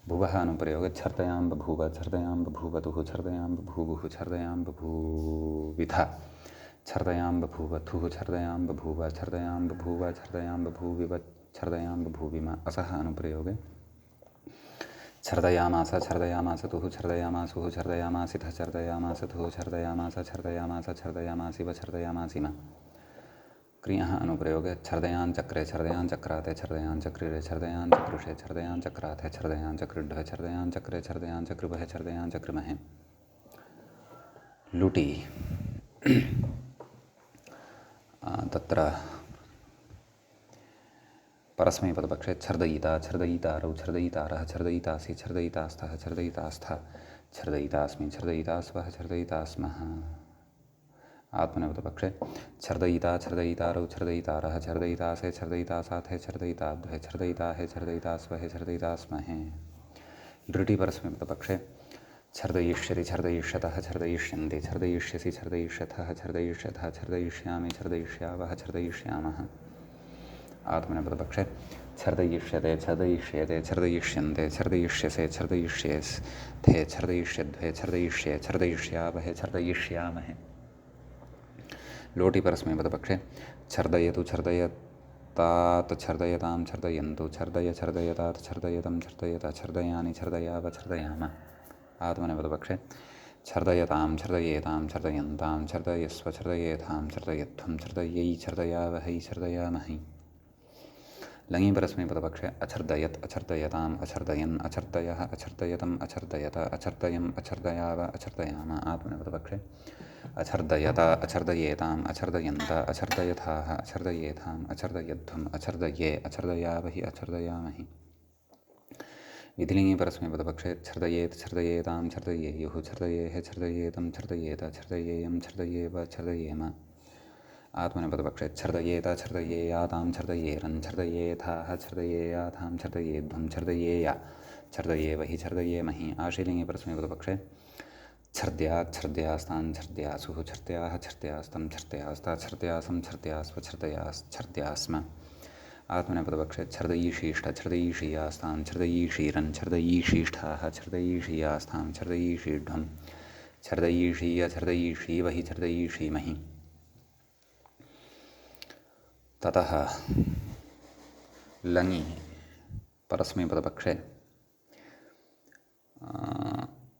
भुवः अनुप्रयोगे छर्दयां बभूव छर्दयां बभूवतुः छर्दयां बभूवुः छर्दयां बभूविथ छर्दयां बभूवथुः छर्दयां बभूव छर्दयां बभूव छर्दयां बभूविव छर्दयां बभूविम। असः अनुप्रयोगे छर्दयामास छर्दयामासतुः छर्दयामासुः छर्दयामासिथ छर्दयामासतुः छर्दयामास छर्दयामास छर्दयामासिव छर्दयामासिम। क्रियः अनुप्रयोगे छर्दयाञ्चक्रे छर्दयाञ्चक्राते छर्दयाञ्चक्रिरे छर्दयाञ्चकृषे छर्दयाञ्चक्राथे छर्दयाञ्चक्रीड्ढे छर्दयाञ्चक्रे छर्दयाञ्चकृभे छर्दयाञ्चकृमहे। लुटि तत्र परस्मैपदपक्षे छर्दयिता छर्दयितारौ छर्दयितारः छर्दयितासि छर्दयितास्थः छर्दयितास्थ छर्दयितास्मि छर्दयितास्वः छर्दयितास्मः। आत्मनेपदपक्षे छर्दयिता छर्दयितारौ छर्दयितारः छर्दयितासे छर्दयितासाथे छर्दयिताद्वे छर्दयिताहे छर्दयितास्वहे छर्दयितास्महे। लृटि परस्मैपदपक्षे छर्दयिष्यति छर्दयिष्यतः छर्दयिष्यन्ति छर्दयिष्यसि छर्दयिष्यथः छर्दयिष्यथः छर्दयिष्यामि छर्दयिष्यावः छर्दयिष्यामः। आत्मनेपदपक्षे छर्दयिष्यते छर्दयिष्येते छर्दयिष्यन्ते छर्दयिष्यसे छर्दयिष्येस्थे छर्दयिष्यद्वे छर्दयिष्ये छर्दयिष्यावहे छर्दयिष्यामहे। लोटि परस्मैपदपक्षे छर्दयतु छर्दयतात् छर्दयतां छर्दयन्तु छर्दय छर्दयतात् छर्दयतं छर्दयत छर्दयानि छर्दयाव छर्दयाम। आत्मनेपदपक्षे छर्दयतां छर्दयेतां छर्दयन्तां छर्दयस्व छर्दयेथां छर्दयध्वं छर्दयै छर्दयावहै छर्दयामहि। लङि परस्मैपदपक्षे अछर्दयत् अछर्दयताम् अछर्दयन् अछर्दयः अछर्दयतम् अछर्दयत अछर्दयम् अछर्दयाव अछर्दयाम। आत्मनेपदपक्षे अछर्दयत अछर्दयेताम् अछर्दयन्त अछर्दयथाः अछर्दयेथाम् अछर्दयध्वम् अछर्दये अछर्दयावहि अछर्दयामहि। विधिलिङि परस्मैपदपक्षे छर्दयेत् छर्दयेतां छर्दयेयुः छर्दयेः छर्दयेतं छर्दयेत छर्दयेयं छर्दयेव छर्दयेम। आत्मनेपदपक्षे छर्दयेत छर्दयेयातां छर्दयेरन् छर्दयेथाः छर्दयेयाथां छर्दयेध्वं छर्दयेय छर्दयेवहि छर्दयेमहि। आशीलिङि परस्मैपदपक्षे छर्द्यात् छर्द्यास्तान् छर्द्यासुः छर्द्याः छर्द्यास्तं छर्द्यास्ता छर्द्यासं छर्द्यास्व छर्द्यास्म। आत्मनेपदपक्षे छर्दयीषीष्ठ छर्दयीषीयास्तां छर्दयीषीरन् छर्दयीषीष्ठाः छर्दयीषीयास्तां छर्दयीषीढ्वं छर्दयीषीय छर्दयीषीवहि छर्दयीषीमहि। ततः लङि परस्मैपदपक्षे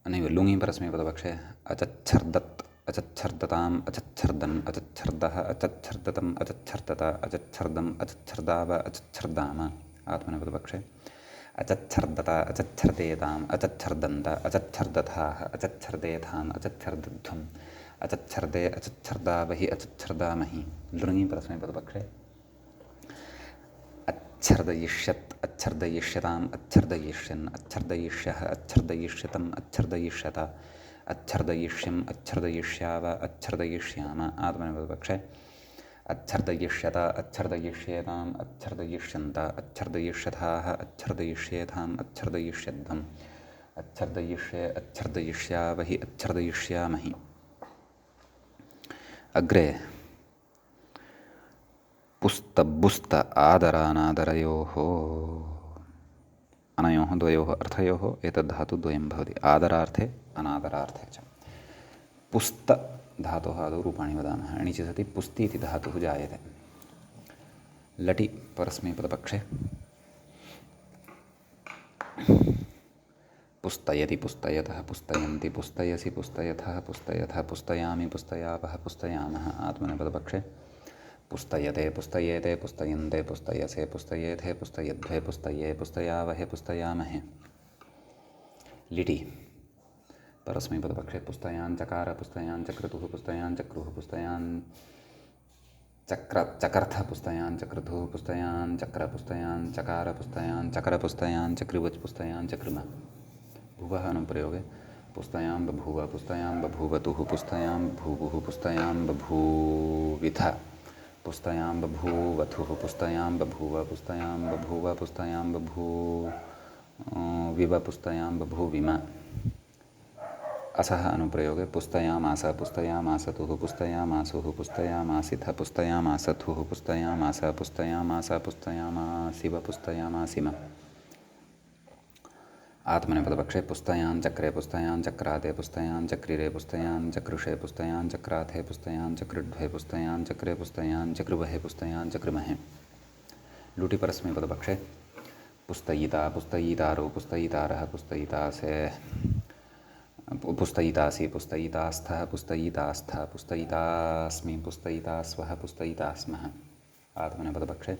नैव लुङि परस्मैपदपक्षे अचच्छर्दत् अचच्छर्दताम् अचच्छर्दन् अचच्छर्दः अचच्छर्दतम् अचच्छर्दत अचच्छर्दम् अचच्छर्दाव अचच्छर्दाम। आत्मनेपदपक्षे अचच्छर्दत अचच्छर्देताम् अचच्छर्दन्त अचच्छर्दथाः अचच्छर्देथाम् अचच्छर्दध्वम् अचच्छर्दे अचच्छर्दावहि अचच्छर्दामहि। लृङि परस्मैपदपक्षे अच्छर्दयिष्यत् अच्छर्दयिष्यताम् अच्छर्दयिष्यन् अच्छर्दयिष्यः अच्छर्दयिष्यतम् अच्छर्दयिष्यत अच्छर्दयिष्यम् अच्छर्दयिष्याव अच्छर्दयिष्याम। आत्मनेपदपक्षे अच्छर्दयिष्यत अच्छर्दयिष्येताम् अच्छर्दयिष्यन्त अच्छर्दयिष्यथाः अच्छर्दयिष्येथाम् अच्छर्दयिष्यध्वम् अच्छर्दयिष्ये अच्छर्दयिष्यावहि अच्छर्दयिष्यामहि। अग्रे पुस्तबुस्त आदरानादरयोः अनयोः द्वयोः अर्थयोः एतद्धातुद्वयं भवति। आदरार्थे अनादरार्थे च। पुस्त धातोः आदौ रूपाणि वदामः। णिचि सति पुस्ति इति धातुः जायते। लटि परस्मैपदपक्षे पुस्तयति पुस्तयतः पुस्तयन्ति पुस्तयसि पुस्तयथः पुस्तयथः पुस्तयामि पुस्तयावः पुस्तयामः आत्मनेपदपक्षे पुस्तयते पुस्तयेते पुस्तयन्ते पुस्तयसे पुस्तयेथे पुस्तयध्वे पुस्तये पुस्तयावहे पुस्तयामहे लिटि परस्मैपदपक्षे पुस्तयाञ्चकार पुस्तयाञ्चक्रतुः पुस्तयाञ्चक्रुः चकर्थ पुस्तयाञ्चक्रतुः पुस्तयाञ्चक्र पुस्तयाञ्चकार पुस्तयाञ्चकृवच् पुस्तयाञ्चकृम भुवः अनुप्रयोगे पुस्तयां बभूव पुस्तयां बभूवतुः पुस्तयां बभूवुः पुस्तयां बभूविथ पुस्तयां बभूवथुः पुस्तयां बभूव पुस्तयां बभूव पुस्तयां बभूविव पुस्तयां बभूविम असः अनुप्रयोगे पुस्तयामास पुस्तयामासतुः पुस्तयामासुः पुस्तयामासिथ पुस्तयामासथुः पुस्तयामास पुस्तयामास पुस्तयामासिव पुस्तयामासिम आत्मनेपदपक्षे पुस्तयाञ्चक्रे पुस्तयाञ्चक्राते पुस्तयाञ्चक्रिरे पुस्तयाञ्चकृषे पुस्तयाञ्चक्राथे पुस्तयाञ्चकृड्वे पुस्तयाञ्चक्रे पुस्तयाञ्चकृवहे पुस्तयाञ्चकृमहे लुटि परस्मैपदपक्षे पुस्तयिता पुस्तयितारो पुस्तयितारः पुस्तयितासे पुस्तयितासि पुस्तयितास्थः पुस्तयितास्थ पुस्तयितास्मि पुस्तयितास्वः पुस्तयितास्मः आत्मनेपदपक्षे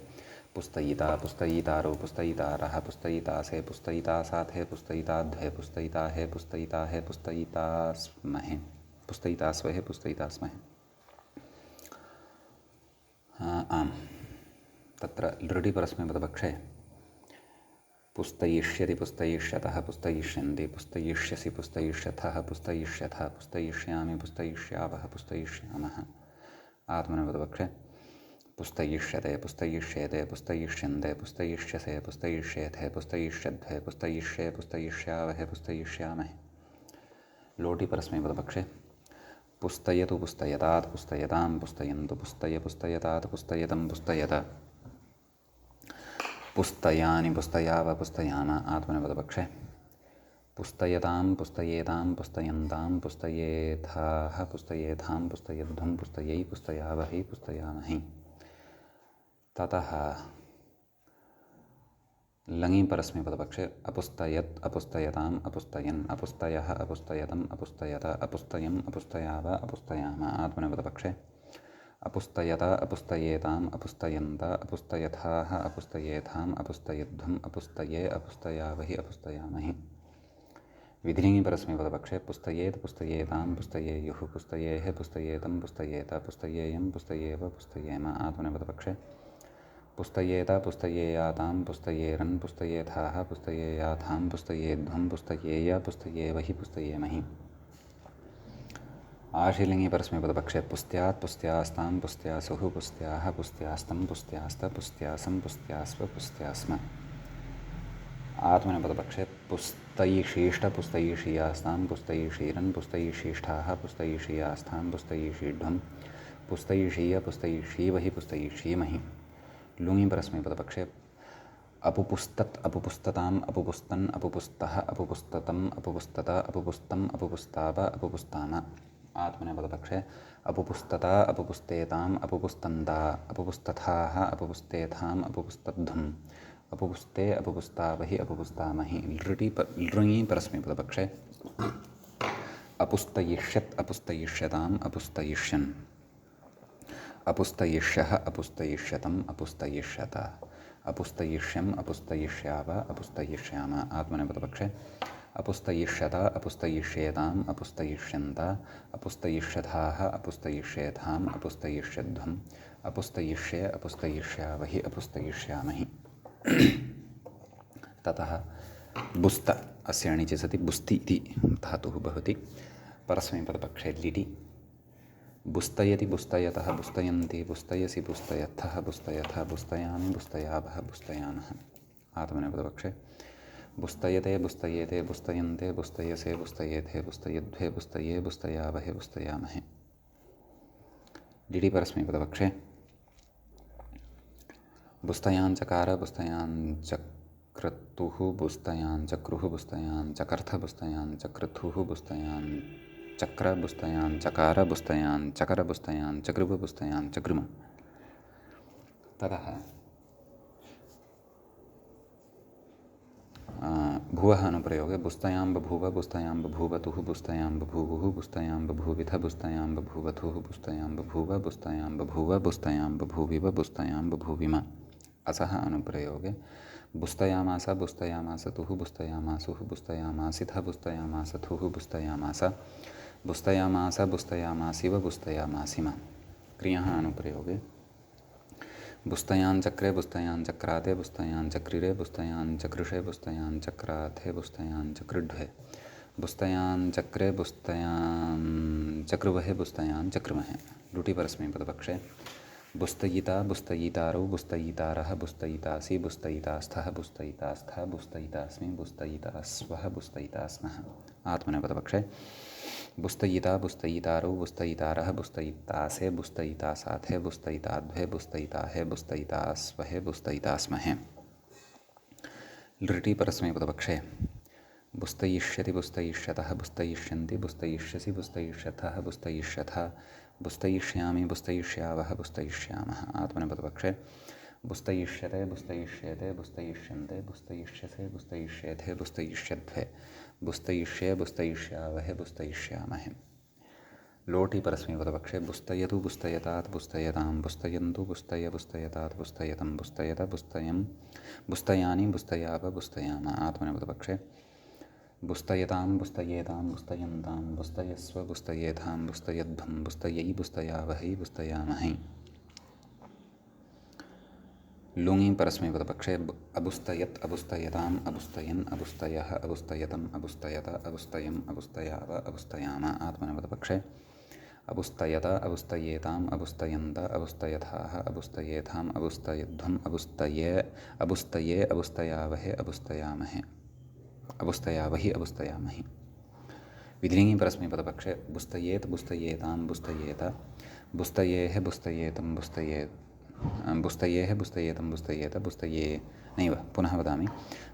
पुस्तयिता पुस्तयितारो पुस्तयितारः पुस्तयितासे पुस्तयितासाथे पुस्तयिताध्वे पुस्तयिताहे पुस्तयिताहे पुस्तयितास्महे पुस्तयितास्वहे पुस्तयितास्महे आम् तत्र लृडि परस्मैपदपक्षे पुस्तयिष्यति पुस्तयिष्यतः पुस्तयिष्यन्ति पुस्तयिष्यसि पुस्तयिष्यथः पुस्तयिष्यथः पुस्तयिष्यामि पुस्तयिष्यावः पुस्तयिष्यामः आत्मनेपदपक्षे पुस्तयिष्यते पुस्तयिष्येते पुस्तयिष्यन्ते पुस्तयिष्यसे पुस्तयिष्येथे पुस्तयिष्यध्वे पुस्तयिष्ये पुस्तयिष्यावहे पुस्तयिष्यामहे लोटि परस्मैपदपक्षे पुस्तयतु पुस्तयतात् पुस्तयतां पुस्तयन्तु पुस्तय पुस्तयतात् पुस्तयतं पुस्तयत पुस्तयानि पुस्तयाव पुस्तयाम आत्मनेपदपक्षे पुस्तयतां पुस्तयेतां पुस्तयन्तां पुस्तयेथाः पुस्तयेथां पुस्तयध्वं पुस्तयै पुस्तयावहै पुस्तयामहि ततः लङि परस्मैपदपक्षे अपुस्तयत् अपुस्तयताम् अपुस्तयन् अपुस्तयः अपुस्तयतम् अपुस्तयत अपुस्तयम् अपुस्तयाव अपुस्तयाम आत्मनेपदपक्षे अपुस्तयत अपुस्तयेताम् अपुस्तयन्त अपुस्तयथाः अपुस्तयेथाम् अपुस्तयध्वम् अपुस्तये अपुस्तयावहि अपुस्तयामहि विधिलिङि परस्मैपदपक्षे पुस्तयेत् पुस्तयेतां पुस्तयेयुः पुस्तयेः पुस्तयेतं पुस्तयेत पुस्तयेयं पुस्तयेव पुस्तयेम आत्मनेपदपक्षे पुस्तयेत पुस्तयेयातां पुस्तयेरन् पुस्तयेथाः पुस्तयेयाथां पुस्तयेध्वं पुस्तयेय पुस्तयेवहि पुस्तयेमहि आशीलिङि परस्मैपदपक्षे पुस्त्यात् पुस्त्यास्तां पुस्त्यासुः पुस्त्याः पुस्त्यास्तं पुस्त्यास्त पुस्त्यासं पुस्त्यास्व पुस्त्यास्म आत्मनेपदपक्षे पुस्तयिशीष्ट पुस्तयिषीयास्तां पुस्तयिषीरन् पुस्तयिशीष्ठाः पुस्तयिषीयास्थां पुस्तयिषीढ्वं पुस्तयिषीय पुस्तयिषीवहि पुस्तयिषीमहि लुङि परस्मैपदपक्षे अपुपुस्तत् अपुपुस्तताम् अपुपुस्तन् अपुपुस्तः अपुपुस्ततम् अपुपुस्तत अपुपुस्तम् अपुपुस्ताव अपुपुस्ताम आत्मनेपदपक्षे अपुपुस्तता अपुपुस्तेताम् अपुपुस्तन्ता अपुपुस्तथाः अपुपुस्तेथाम् अपुपुस्तध्वम् अपुपुस्ते अपुपुस्तावहि अपुपुस्तामहि लृङि परस्मैपदपक्षे अपुस्तयिष्यत् अपुस्तयिष्यताम् अपुस्तयिष्यन् अपुस्तयिष्यः अपुस्तयिष्यतम् अपुस्तयिष्यत अपुस्तयिष्यम् अपुस्तयिष्याव अपुस्तयिष्याम आत्मनेपदपक्षे अपुस्तयिष्यत अपुस्तयिष्येताम् अपुस्तयिष्यन्त अपुस्तयिष्यथाः अपुस्तयिष्येथाम् अपुस्तयिष्यध्वम् अपुस्तयिष्ये अपुस्तयिष्यावहि अपुस्तयिष्यामहि ततः बुस्त अस्य अणिचि सति बुस्ति इति धातुः भवति परस्मैपदपक्षे लिटि बुस्तयति बुस्तयतः बुस्तयन्ति बुस्तयसि बुस्तयथः बुस्तयथ बुस्तयामि बुस्तयावः बुस्तयामः आत्मनेपदपक्षे बुस्तयते बुस्तयेते बुस्तयन्ते बुस्तयसे बुस्तयेथे बुस्तयध्वे बुस्तये बुस्तयावहे बुस्तयामहे लिटि परस्मैपदपक्षे बुस्तयाञ्चकार बुस्तयाञ्चक्रतुः बुस्तयाञ्चक्रुः बुस्तयाञ्चकर्थ बुस्तयाञ्चक्रतुः बुस्तयाञ्चक्र बुस्तयाञ्चकार बुस्तयाञ्चकर बुस्तयाञ्चकृव बुस्तयाञ्चकृम ततः भुवः अनुप्रयोगे बुस्तयां बभूव बुस्तयां बभूवतुः बुस्तयां बभूवुः बुस्तयां बभूविथ बुस्तयां बभूवथुः बुस्तयां बभूव बुस्तयां बभूव बुस्तयां बभूविव बुस्तयां बभूविम। असः अनुप्रयोगे बुस्तयामास बुस्तयामासतुः बुस्तयामासुः बुस्तयामासिथ बुस्तयामासथुः बुस्तयामास बुस्तयामास बुस्तयामासिव बुस्तयामासिम। क्रियः अनुप्रयोगे बुस्तयाञ्चक्रे बुस्तयाञ्चक्राते बुस्तयाञ्चक्रिरे बुस्तयाञ्चकृषे बुस्तयाञ्चक्राथे बुस्तयाञ्चकृढ्वे बुस्तयाञ्चक्रे बुस्तयाञ्चक्रुवहे बुस्तयाञ्चक्रुमहे। लुटि परस्मैपदपक्षे बुस्तयिता बुस्तयितारौ बुस्तयितारः बुस्तयितासि बुस्तयितास्थः बुस्तयितास्थ बुस्तयितास्मि बुस्तयितास्वः बुस्तयितास्मः। आत्मनेपदपक्षे बुस्तयिता बुस्तयितारौ बुस्तयितारः बुस्तयितासे बुस्तयितासाथे बुस्तयिताध्वे बुस्तयिताहे बुस्तयितास्वहे बुस्तयितास्महे। लृटि परस्मैपदपक्षे बुस्तयिष्यति बुस्तयिष्यतः बुस्तयिष्यन्ति बुस्तयिष्यसि बुस्तयिष्यथः बुस्तयिष्यथ बुस्तयिष्यामि बुस्तयिष्यावः बुस्तयिष्यामः। आत्मनेपदपक्षे बुस्तयिष्यते बुस्तयिष्येते बुस्तयिष्यन्ते बुस्तयिष्यसे बुस्तयिष्येथे बुस्तयिष्यध्वे बुस्तयिष्ये बुस्तयिष्यावहे बुस्तयिष्यामहे। लोटि परस्मैपदपक्षे बुस्तयतु बुस्तयतात् बुस्तयतां बुस्तयन्तु बुस्तय बुस्तयतात् बुस्तयतं बुस्तयत बुस्तयं बुस्तयानि बुस्तयाव बुस्तयाम। आत्मनेपदपक्षे बुस्तयतां बुस्तयेतां बुस्तयन्तां बुस्तयस्व बुस्तयेथां बुस्तयध्वं बुस्तयै बुस्तयावहै बुस्तयामहै। लुङि परस्मैपदपक्षे अबुस्तयत् अबुस्तयताम् अबुस्तयन् अबुस्तयः अबुस्तयतम् अबुस्तयत अबुस्तयम् अबुस्तयाव अबुस्तयाम। आत्मनेपदपक्षे अबुस्तयत अबुस्तयेताम् अबुस्तयन्त अबुस्तयथाः अबुस्तयेथाम् अबुस्तयध्वम् अबुस्तये अबुस्तये अबुस्तयावहे अबुस्तयामहे अबुस्तयावहि अबुस्तयामहि। विधिलिङि परस्मैपदपक्षे बुस्तयेत् बुस्तयेतां बुस्तयेत बुस्तयेः बुस्तयेतं बुस्तयेत् बुस्तयेः बुस्तयेतं बुस्तयेत बुस्तये नैव पुनः वदामि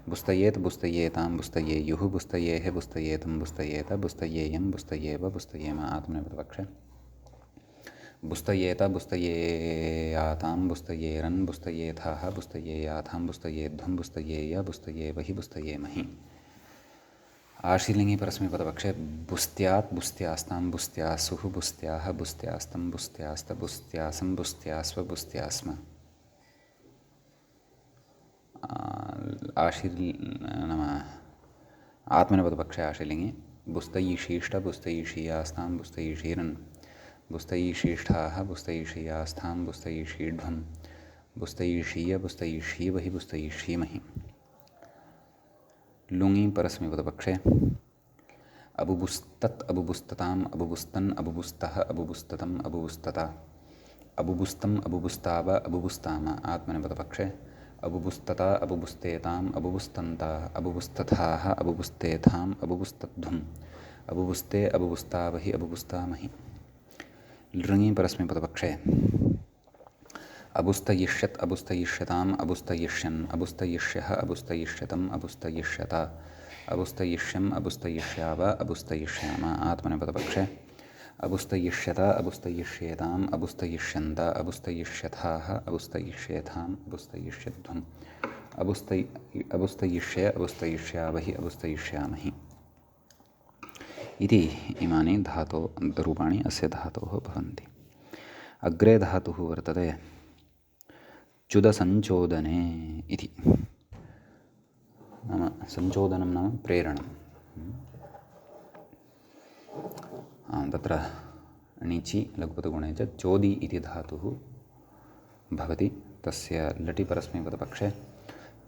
बुस्तयेत् बुस्तयेतां बुस्तयेयुः बुस्तयेः बुस्तयेतं बुस्तयेत बुस्तयेयं बुस्तयेव बुस्तयेम। आत्मनेपदपक्षे बुस्तयेत बुस्तयेयातां बुस्तयेरन् बुस्तयेथाः बुस्तयेयाथां बुस्तयेध्वं बुस्तयेय बुस्तयेवहि बुस्तयेमहि। आशीलिङि परस्मैपदपक्षे बुस्त्यात् बुस्त्यास्तां बुस्त्यासुः बुस्त्याः बुस्त्यास्तं बुस्त्यास्त बुस्त्यासं बुस्त्यास्व बुस्त्यास्म। आत्मनेपदपक्षे आशीलिङि बुस्तयिषीष्ट बुस्तयिषीयास्तां बुस्तयिषीरन् बुस्तयिषीष्ठाः बुस्तयिषीयास्थां बुस्तयिषीढ्वं बुस्तयिषीय बुस्तयिषीवहि बुस्तयिषीमहि। लुङि परस्मैपदपक्षे अबुबुस्तत् अबुबुस्तताम् अबुबुस्तन् अबुबुस्तः अबुबुस्ततम् अबुबुस्तता अबुबुस्तम् अबुबुस्ताव अबुबुस्ताम। आत्मनेपदपक्षे अबुबुस्तता अबुबुस्तेताम् अबुबुस्तन्ता अबुबुस्तथाः अबुबुस्तेथाम् अबुबुस्तध्वम् अबुबुस्ते अबुबुस्तावहि अबुबुस्तामहि। लृङि परस्मैपदपक्षे अबुस्तयिष्यत् अबुस्तयिष्यताम् अबुस्तयिष्यन् अबुस्तयिष्यः अबुस्तयिष्यतम् अबुस्तयिष्यत अबुस्तयिष्यम् अबुस्तयिष्याव अबुस्तयिष्याम। आत्मनेपदपक्षे अबुस्तयिष्यत अबुस्तयिष्येताम् अबुस्तयिष्यन्त अबुस्तयिष्यथाः अबुस्तयिष्येथाम् अबुस्तयिष्यध्वम् अबुस्तयिष्ये अबुस्तयिष्यावहि अबुस्तयिष्यामहि। इति इमानि रूपाणि अस्य धातोः भवन्ति। अग्रे धातुः वर्तते च्युदसञ्चोदने इति। नाम सञ्चोदनं नाम प्रेरणं। तत्र णिचि लघुपदगुणे च चोदि इति धातुः भवति। तस्य लटि परस्मैपदपक्षे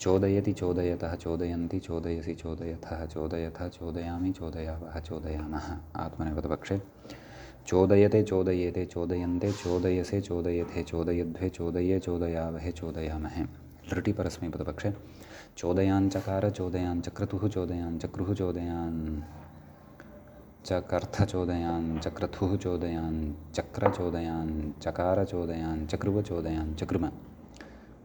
चोदयति चोदयतः चोदयन्ति चोदयसि चोदयथः चोदयथ चोदयामि चोदयावः चोदयामः। आत्मनेपदपक्षे चोदयते चोदयेते चोदयन्ते चोदयसे चोदयथे चोदयध्वे चोदये चोदयावहे चोदयामहे। लृटि परस्मैपदपक्षे चोदयाञ्चकार चोदयाञ्चक्रतुः चोदयाञ्चक्रुः चोदयाञ्चकर्थ चोदयाञ्चक्रथुः चोदयाञ्चक्र चोदयाञ्चकार चोदयाञ्चक्रुव चोदयाञ्चक्रुम।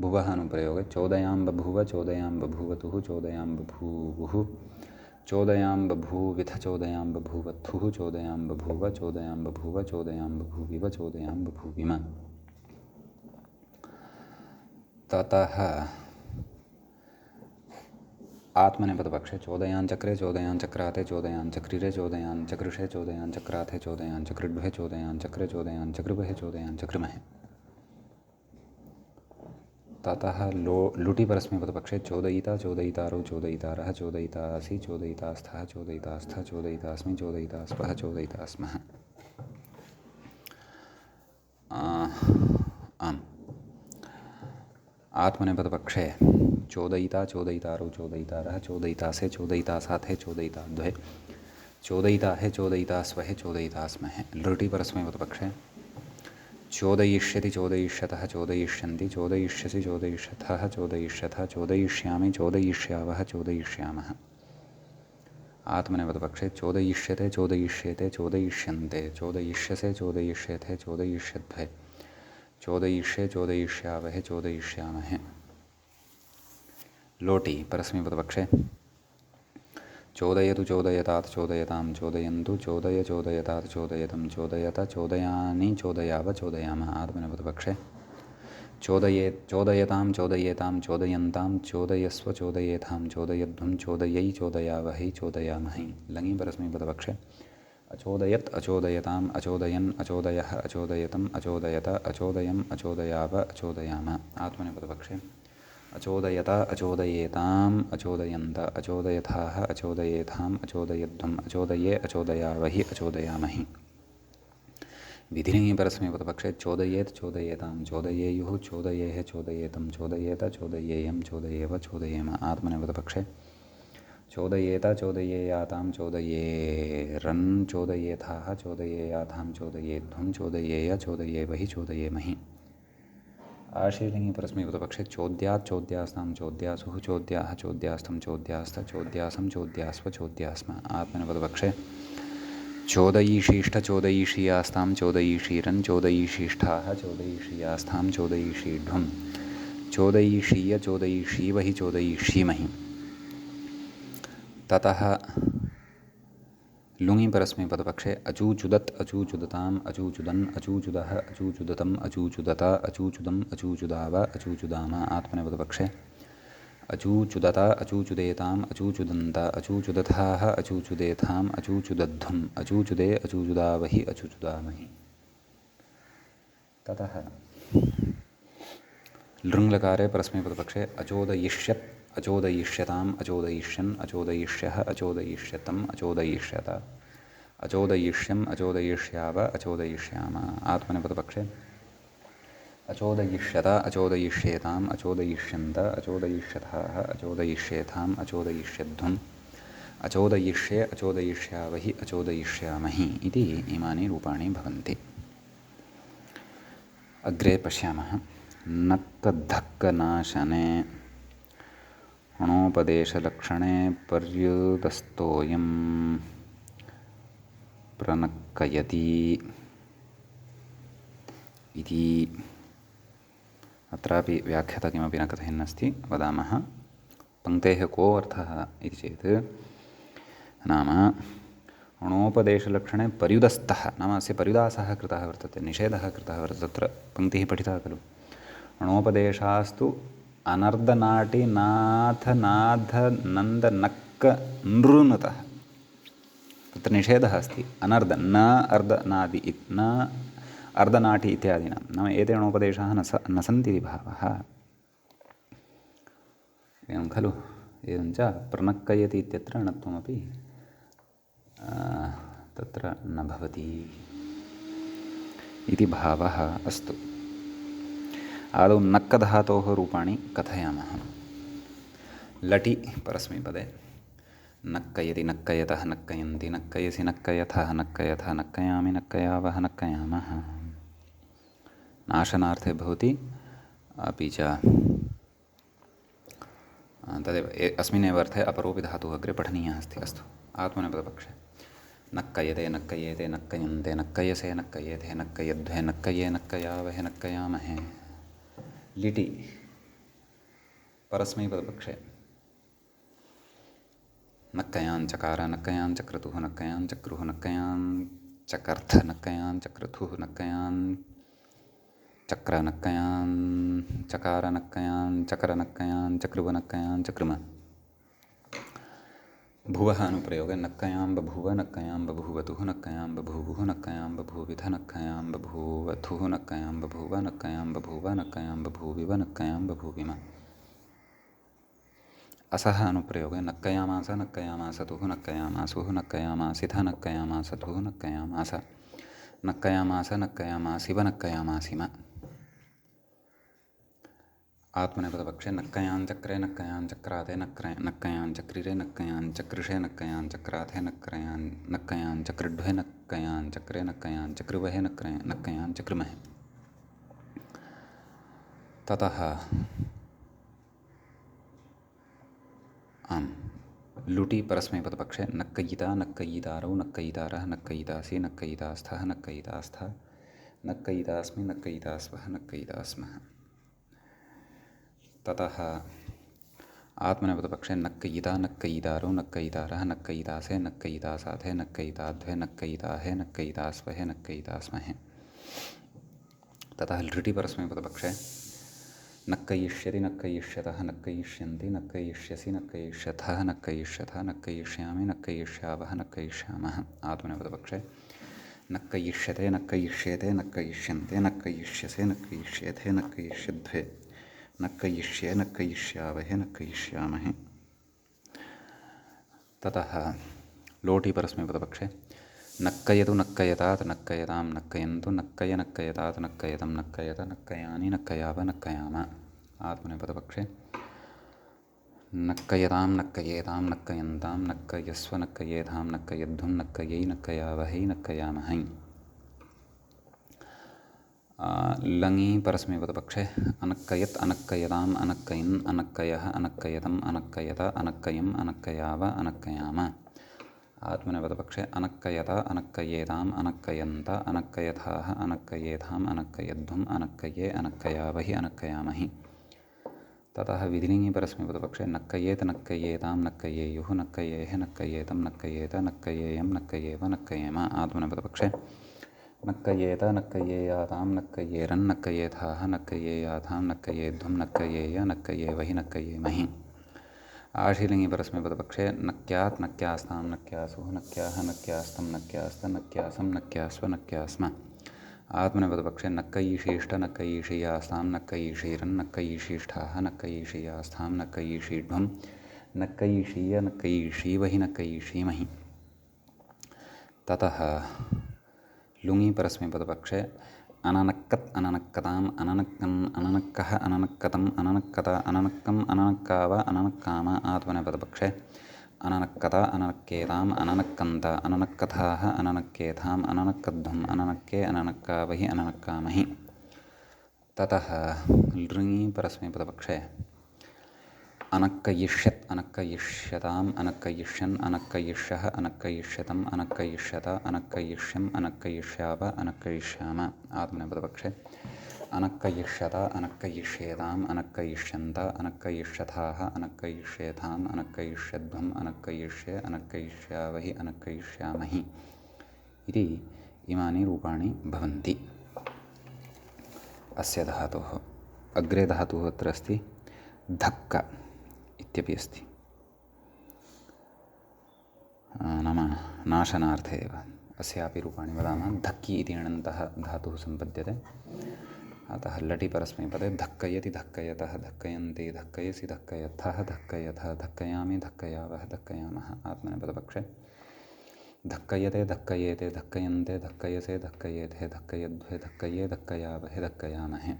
भुवः अनुप्रयोगे चोदयां बभूव चोदयां बभूवतुः चोदयां बभूवुः चोदयां बभूविथ चोदयां बभूवथुः चोदयां बभूव चोदयां बभूव चोदयां बभूविव चोदयां बभूविम। ततः आत्मनेपदपक्षे चोदयान् चक्रे चोदयान् चक्राते चोदयान् चक्रिरे चोदयान् चकृषे चोदयान् चक्राथे चोदयान् चक्रिड्भे चोदयान् चक्रे चोदयान् चक्रुभे चोदयान् चक्रिमहे। ततः लुटि परस्मैपदपक्षे चोदयिता चोदयितारौ चोदयितारः चोदयितासि चोदयितास्थः चोदयितास्थ चोदयितास्मि चोदयितास्वः चोदयितास्मः। आम् आत्मनेपदपक्षे चोदयिता चोदयितारौ चोदयितारः चोदयितासे चोदयितासाथे चोदयिताद्वहे चोदयिताहे चोदयितास्वहे चोदयितास्महे। लृटि परस्मैपदपक्षे चोदयिष्यति चोदयिष्यतः चोदयिष्यन्ति चोदयिष्यसि चोदयिष्यथः चोदयिष्यथ चोदयिष्यामि चोदयिष्यावः चोदयिष्यामः। आत्मनेपदपक्षे चोदयिष्यते चोदयिष्येते चोदयिष्यन्ते चोदयिष्यसे चोदयिष्येथे चोदयिष्यद्भे चोदयिष्ये चोदयिष्यावहे चोदयिष्यामहे। लोटि परस्मैपदपक्षे चोदयतु चोदयतात् चोदयतां चोदयन्तु चोदय चोदयतात् चोदयतं चोदयत चोदयानि चोदयाव चोदयामः। आत्मनेपदपक्षे चोदयेत् चोदयतां चोदयेतां चोदयन्तां चोदयस्व चोदयेथां चोदयध्वं चोदयै चोदयावहै चोदयामहै। लङि परस्मैपदपक्षे अचोदयत् अचोदयताम् अचोदयन् अचोदयः अचोदयतम् अचोदयत अचोदयम् अचोदयाव अचोदयाम। आत्मनेपदपक्षे अचोदयत अचोदयेताम् अचोदयन्त अचोदयथाः अचोदयेथाम् अचोदयध्वम् अचोदये अचोदयावहि अचोदयामहि। विधिलिङि परस्मैपदपक्षे चोदयेत् चोदयेतां चोदयेयुः चोदयेः चोदयेतं चोदयेत चोदयेयं चोदयेव चोदयेम। आत्मनेपदपक्षे चोदयेत चोदयेयातां चोदयेरन् चोदयेथाः चोदयेयाथां चोदयेध्वं चोदयेय चोदयेवहि चोदयेमहि। आशीर्लिङि परस्मैपदपक्षे चोद्यात् चोद्यास्तां चोद्यासुः चोद्याः चोद्यास्तं चोद्यास्थ चोद्यासं चोद्यास्व चोद्यास्म। आत्मनेपदपक्षे चोदयीषीष्ठ चोदयीषीयास्तां चोदयीषीरन् चोदयीषीष्ठाः चोदयीषीयास्थां चोदयीषीढ्वं चोदयीषीय चोदयीषीवहि चोदयीषीमहि। ततः लुङि परस्मैपदपक्षे अचूचुदत् अचूचुदताम् अचूचुदन् अचूचुदः अचूचुदतम् अचूचुदत अचूचुदम् अचूचुदाव अचूचुदाम। आत्मनेपदपक्षे अचूचुदत अचूचुदेताम् अचूचुदन्त अचूचुदथाः अचूचुदेथाम् अचूचुदध्वम् अचूचुदे अचूचुदावहि अचूचुदामहि। ततः लृङ्लकारे परस्मैपदपक्षे अचोदयिष्यत् अचोदयिष्यताम् अचोदयिष्यन् अचोदयिष्यः अचोदयिष्यतम् अचोदयिष्यत अचोदयिष्यम् अचोदयिष्याव अचोदयिष्याम। आत्मनेपदपक्षे अचोदयिष्यत अचोदयिष्येताम् अचोदयिष्यन्त अचोदयिष्यथाः अचोदयिष्येथाम् अचोदयिष्यध्वम् अचोदयिष्ये अचोदयिष्यावहि अचोदयिष्यामहि इति इमानि रूपाणि भवन्ति। अग्रे पश्यामः। नक्कधक्कनाशने णोपदेशलक्षणे पर्युदस्तोऽयं प्रनक्कयति इति। अत्रापि व्याख्याता किमपि न कथयन्नस्ति, वदामः। पङ्क्तेः को अर्थः इति चेत् नाम अणोपदेशलक्षणे पर्युदस्तः नाम अस्य पर्युदासः कृतः वर्तते, निषेधः कृतः वर्तते। तत्र पङ्क्तिः पठिता खलु। अणोपदेशास्तु अनर्धनाटि नाथ नाथ नन्द नक्क नृनुतः। तत्र निषेधः अस्ति। अनर्ध न अर्धनादि न अर्धनाटि इत्यादीनां नाम एते अणोपदेशाः न सन्ति इति भावः। एवं खलु। एवञ्च प्रनक्कयति इत्यत्र णत्वमपि तत्र न भवति इति भावः। अस्तु, आदौ नक्कधातोः रूपाणि कथयामः। लटि परस्मैपदे नक्कयति नक्कयतः नक्कयन्ति नक्कयसि नक्कयथः नक्कयथः नक्कयामि नक्कयावः नक्कयामः। नाशनार्थे भवति। अपि च तदेव अस्मिन्नेव अर्थे अपरोपि धातुः अग्रे पठनीयः अस्ति। अस्तु, आत्मनेपदपक्षे नक्कयते नक्कयेते नक्कयन्ते नक्कयसे नक्कयेथे नक्कयध्वे नक्कये नक्कयावहे नक्कयामहे। लिटि परस्मैपदपक्षे नक्कयाञ्चकार नक्कयाञ्चक्रतुः नक्कयाञ्चक्रुः नक्कयाञ्चकर्थ नक्कयाञ्चक्रतुः नक्कयाञ्चक्र नक्कयाञ्चकार नक्कयाञ्चकर नक्कयाञ्चक्रुव नक्कयाञ्चक्रुम। भुवः अनुप्रयोगे नक्कयां बभूव नक्कयां बभूवतुः नक्कयां बभूवुः नक्कयां बभूविथ नक्कयां बभूवथुः नक्कयां बभूव नक्कयां बभूव नक्कयां बभूविव नक्कयां बभूविम। असः अनुप्रयोगे नक्कयामास नक्कयामासतुः नक्कयामासुः नक्कयामासिथ नक्कयामासथुः नक्कयामास नक्कयामास नक्कयामासिव नक्कयामासिम। आत्मनेपदपक्षे नक्कयाञ्चक्रे नक्कयाञ्चक्राते नक्कयाञ्चक्रिरे नक्कयाञ्चकृषे नक्कयाञ्चक्राथे नक्कयाञ्चकृढ्वे नक्कयाञ्चक्रे नक्कयाञ्चकृवहे नक्कयाञ्चकृमहे। ततः लुटि परस्मैपदपक्षे नक्कयिता नक्कयितारौ नक्कयितारः नक्कयितासि नक्कयितास्थः नक्कयितास्था नक्कयितास्मि नक्कयितास्वः नक्कयितास्मः। ततः आत्मनेपदपक्षे नक्कयिता नक्कयितारौ नक्कयितारः नक्कयितासे नक्कयितासाथे नक्कयिताध्वे नक्कयिताहे नक्कयितास्वहे नक्कयितास्महे। ततः लृटि परस्मैपदपक्षे नक्कयिष्यति नक्कयिष्यतः नक्कयिष्यन्ति नक्कयिष्यसि नक्कयिष्यथः नक्कयिष्यथः नक्कयिष्यामि नक्कयिष्यावः नक्कयिष्यामः। आत्मनेपदपक्षे नक्कयिष्यते नक्कयिष्येते नक्कयिष्यन्ते नक्कयिष्यसे नक्कयिष्येथे नक्कयिष्यध्वे नक्कयिष्ये नक्कयिष्यावहे नक्कयिष्यामहे। ततः लोटि परस्मैपदपक्षे नक्कयतु नक्कयतात् नक्कयतां नक्कयन्तु नक्कय नक्कयतात् नक्कयतं नक्कयत नक्कयानि नक्कयाव नक्कयाम। आत्मनेपदपक्षे नक्कयतां नक्कयेतां नक्कयन्तां नक्कयस्व नक्कयेधां नक्कयध्वं नक्कयै नक्कयावहै नक्कयामहै। लङि परस्मैपदपक्षे अनक्कयत् अनक्कयताम् अनक्कयन् अनक्कयः अनक्कयतम् अनक्कयत अनक्कयम् अनक्कयाव अनक्कयाम। आत्मनेपदपक्षे अनक्कयत अनक्कयेताम् अनक्कयन्त अनक्कयथाः अनक्कयेथाम् अनक्कयध्वम् अनक्कये अनक्कयावहि अनक्कयामहि। ततः विधिलिङि परस्मैपदपक्षे नक्कयेत नक्कयेतां नक्कयेयुः नक्कयेः नक्कयेतं नक्कयेत नक्कयेयं नक्कयेव नक्कयेम। आत्मनेपदपक्षे नक्कयेत नक्कयेयातां नक्कयेरन् नक्कयेथाः नक्कयेयाथां नक्कयेध्वं नक्कयेय नक्कयेवहि नक्कयेमहि। आशीलिङि परस्मैपदपक्षे नक्क्यात् नक्क्यास्तां नक्क्यासुः नक्क्याः नक्क्यास्तं नक्क्यास्त नक्क्यासं नक्क्यास्व नक्क्यास्म। आत्मनेपदपक्षे नक्कयिषीष्ट नक्कयिषीयास्तां नक्कयिषीरन् नक्कयिषीष्ठाः नक्कयिषीयास्थां नक्कयिषीढ्वं नक्कयिषीय नक्कयिषीवहि नक्कयिषीमहि। ततः लुङि परस्मैपदपक्षे अननक्कत् अननक्कताम् अननक्कन् अननक्कः अननक्कतम् अननक्कत अननक्कम् अननक्काव अननक्काम। आत्मनेपदपक्षे अननक्कत अननक्केताम् अननक्कन्त अननक्कथाः अननक्केथाम् अननक्कध्वम् अननक्के अननक्कावहि अननक्कामहि। ततः लृङि परस्मैपदपक्षे अनक्कयिष्यत् अनक्कयिष्यताम् अनक्कयिष्यन् अनक्कयिष्यः अनक्कयिष्यतम् अनक्कयिष्यत अनक्कयिष्यम् अनक्कयिष्याव अनक्कयिष्याम। आत्मनेपदपक्षे अनक्कयिष्यत अनक्कयिष्येताम् अनक्कयिष्यन्त अनक्कयिष्यथाः अनक्कयिष्येथाम् अनक्कयिष्यध्वम् अनक्कयिष्ये अनक्कयिष्यावहि अनक्कयिष्यामहि इति इमानि रूपाणि भवन्ति अस्य धातोः। अग्रे धातुः अत्र अस्ति धक्क इत्यपि अस्ति, नाम नाशनार्थे एव। अस्यापि रूपाणि वदामः। धक्की इति णन्तः धातुः सम्पद्यते। अतः लटि परस्मैपदे धक्कयति धक्कयतः धक्कयन्ति धक्कयसि धक्कयथः धक्कयथः धक्कयामि धक्कयावः धक्कयामः। आत्मनेपदपक्षे धक्कयते धक्कयेते धक्कयन्ते धक्कयसे धक्कयेथे धक्कयध्वे धक्कये धक्कयावहे धक्कयामहे।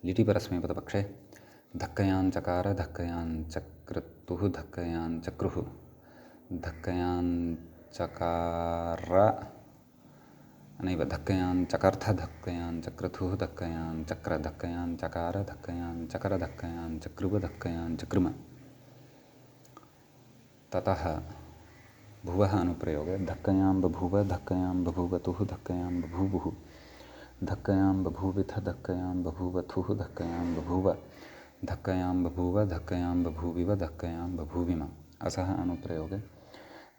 लिटि परस्मैपदपक्षे धक्कयाञ्चकार धक्कयाञ्चक्रतुः धक्कयाञ्चक्रुः धक्कयाञ्चकार नैव धक्कयाञ्चकर्थ धक्कयाञ्चक्रतुः धक्कयाञ्चक्र धक्कयाञ्चकार धक्कयाञ्चकर धक्कयाञ्चक्रुव धक्कयाञ्चकृम। ततः भुवः अनुप्रयोगे धक्कयां बभूव धक्कयां बभूवतुः धक्कयां बभूवुः धक्कयां बभूविथ धक्कयां बभूवथुः धक्कयां बभूव धक्कयां बभूव धक्कयां बभूविव धक्कयां बभूविम। असः अनुप्रयोगे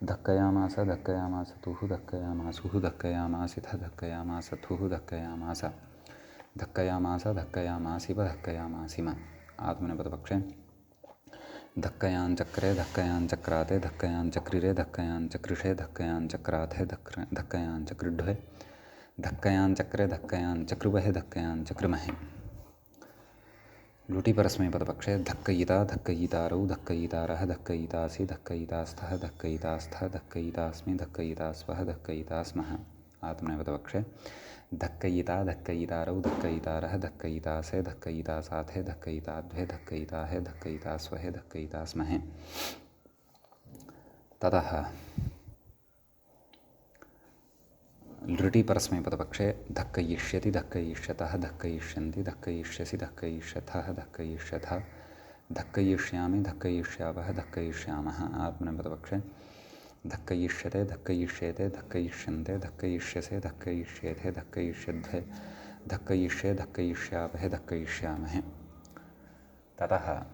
धक्कयामास धक्कयामासतुः धक्कयामासुः धक्कयामासिथ धक्कयामासथुः धक्कयामास धक्कयामास धक्कयामासिव धक्कयामासिम। आत्मनेपदपक्षे धक्कयाञ्चक्रे धक्कयाञ्चक्राते धक्कयाञ्चक्रिरे धक्कयाञ्चक्रिषे धक्कयाञ्चक्राथे धक्कयाञ्चक्रिढ्वे धक्कयाञ्चक्रे धक्कयाञ्चक्रुवहे धक्कयाञ्चक्रुमहे। लुटि परस्मैपदपक्षे धक्कयिता धक्कयितारौ धक्कयितारः धक्कयितासि धक्कयितास्थः धक्कयितास्थः धक्कयितास्मि धक्कयितास्वः धक्कयितास्मः। आत्मनेपदपक्षे धक्कयिता धक्कयितारौ धक्कयितारः धक्कयितासे धक्कयितासाथे धक्कयिताद्वे धक्कयिताहे धक्कयितास्वहे धक्कयितास्महे। ततः लृटि परस्मैपदपक्षे धक्कयिष्यति धक्कयिष्यतः धक्कयिष्यन्ति धक्कयिष्यसि धक्कयिष्यथः धक्कयिष्यथः धक्कयिष्यामि धक्कयिष्यावः धक्कयिष्यामः। आत्मनेपदपक्षे धक्कयिष्यते धक्कयिष्येते धक्कयिष्यन्ते धक्कयिष्यसे धक्कयिष्येथे धक्कयिष्यद्वे धक्कयिष्ये धक्कयिष्यावहे धक्कयिष्यामहे। ततः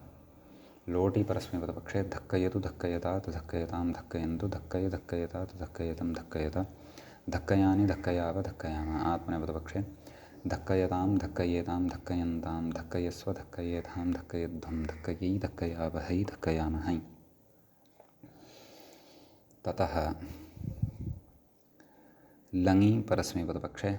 लोटि परस्मैपदपक्षे धक्कयतु धक्कयतात् धक्कयतां धक्कयन्तु धक्कय धक्कयतात् धक्कयतं धक्कयत धक्कयानि धक्कयाव धक्कयाम। आत्मनेपदपक्षे धक्कयतां धक्कयेतां धक्कयन्तां धक्कयस्व धक्कयेतां धक्कयध्वं धक्कयै धक्कयावहै धक्कयामहै। ततः लङि परस्मैपदपक्षे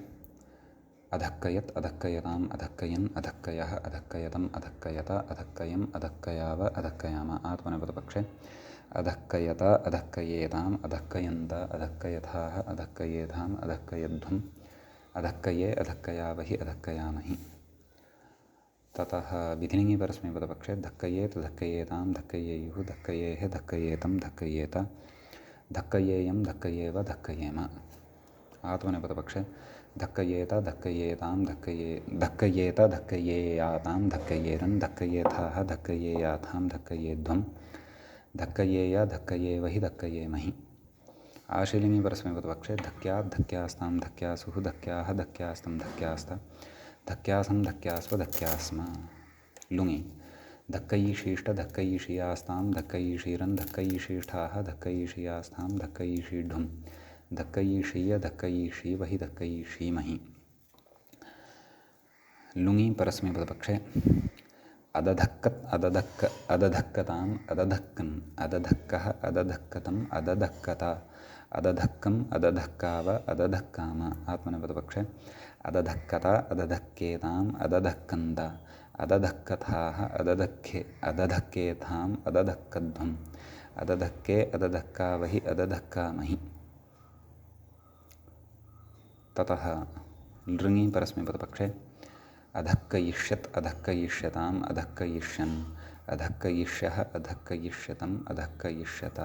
अधक्कयत् अधक्कयताम् अधक्कयन् अधक्कयः अधक्कयतम् अधक्कयत अधक्कयम् अधक्कयाव अधक्कयाम। आत्मनेपदपक्षे अधक्कयत अधक्कयेताम् अधक्कयन्त अधक्कयथाः अधक्कयेधाम् अधक्कयध्वम् अधक्कये अधक्कयावहि अधक्कयामहि। ततः विधिलिङि परस्मैपदपक्षे धक्कयेत् धक्कयेतां धक्कयेयुः धक्कयेः धक्कयेतं धक्कयेत धक्कयेयं धक्कयेव धक्कयेम। आत्मनेपदपक्षे धक्कयेत धक्कयेतां धक्कयेत धक्कयेयातां धक्कयेरन् धक्कयेथाः धक्कयेयाथां धक्कयेध्वम् धक्कयेय धक्कयेवहि धक्कयेमहि। आशीलिङि परस्मैपदपक्षे धक्क्यात् धक्क्यास्तां धक्क्यासुः धक्क्याः धक्क्यास्तं धक्क्यास्त धक्क्यासं धक्क्यास्व धक्क्यास्म। लुङि धक्कयिषीष्ट धक्कयिषीयास्तां धक्कयिषीरन् धक्कयिषीष्ठाः धक्कयिषीयास्तां धक्कयिषीढ्वम् धक्कयिषीय धक्कयिषीवहि धक्कयिषीमहि। लुङि परस्मैपदपक्षे अदधक्कत् अदधक्कताम् अदधक्कन् अदधक्कः अदधक्कतम् अदधक्कत अदधक्कम् अदधक्काव अदधक्काम। आत्मनेपदपक्षे अदधक्कत अदधक्केताम् अदधक्कन्द अदधक्कथाः अदधक्केथाम् अदधक्कध्वम् अदधक्के अदधक्कावहि अदधक्कामहि। ततः लृङि परस्मैपदपक्षे अधक्कयिष्यत् अधक्कयिष्यताम् अधक्कयिष्यन् अधक्कयिष्यः अधक्कयिष्यतम् अधक्कयिष्यत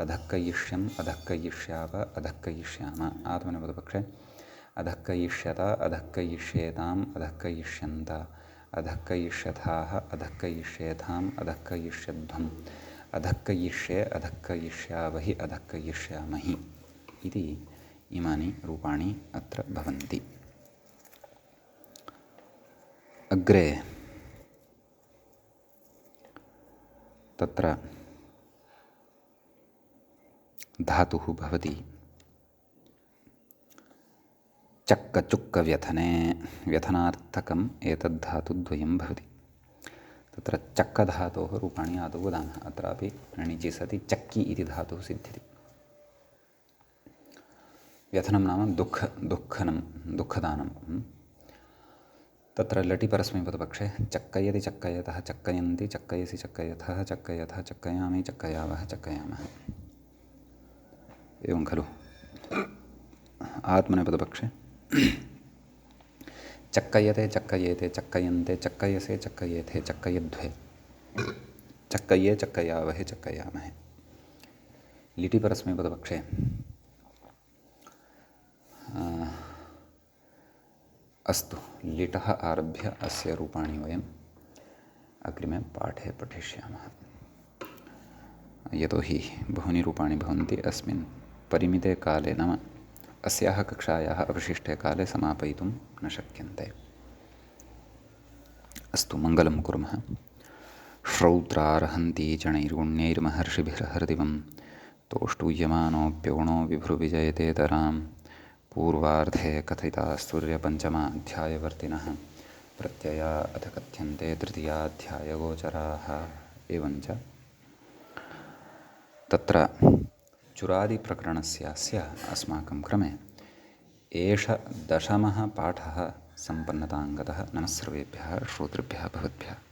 अधक्कयिष्यम् अधक्कयिष्याव अधक्कयिष्याम। आत्मनेपदपक्षे अधक्कयिष्यत अधक्कयिष्येताम् अधक्कयिष्यन्त अधक्कयिष्यथाः अधक्कयिष्येथाम् अधक्कयिष्यध्वम् अधक्कयिष्ये अधक्कयिष्यावहि अधक्कयिष्यामहि इति इमानि रूपाणि अत्र भवन्ति। अग्रे तत्र धातुः भवति चक्कचुक्कव्यथने व्यथनार्थकम् एतद्धातुद्वयं भवति। तत्र चक्कधातोः रूपाणि आदौ वदामः। अत्रापि णिजि सति चक्की इति धातुः सिद्ध्यति। व्यथनं नाम दुःखनं दुःखदानं। तत्र लटि परस्मैपदपक्षे चक्कयति चक्कयतः चक्कयन्ति चक्कयसि चक्कयथः चक्कयथः चक्कयामि चक्कयावः चक्कयामः। एवं खलु। आत्मनेपदपक्षे चक्कयते चक्कयेते चक्कयन्ते चक्कयसे चक्कयेथे चक्कयध्वे चक्कये चक्कयावहे चक्कयामहे। लिटि परस्मैपदपक्षे अस्तु लिटः आरभ्य अस्य रूपाणि वयम् अग्रिमे पाठे पठिष्यामः। यतोहि बहूनि रूपाणि भवन्ति अस्मिन् परिमिते काले नाम अस्याः कक्षायाः अवशिष्टे काले समापयितुं न शक्यन्ते। अस्तु मङ्गलं कुर्मः। श्रौत्रार्हन्ति चणैर्गुण्यैर्महर्षिभिर्हृदिवं तोष्टूयमानोऽप्यगुणो विभ्रुविजयतेतरां पूर्वार्धे कथितास्तुर्यपञ्चमाध्यायवर्तिनः प्रत्यया अथ कथ्यन्ते तृतीयाध्यायगोचराः। एवञ्च तत्र चुरादिप्रकरणस्यास्य अस्माकं क्रमे एष दशमः पाठः सम्पन्नताङ्गतः। नमः सर्वेभ्यः श्रोतृभ्यः भवद्भ्यः।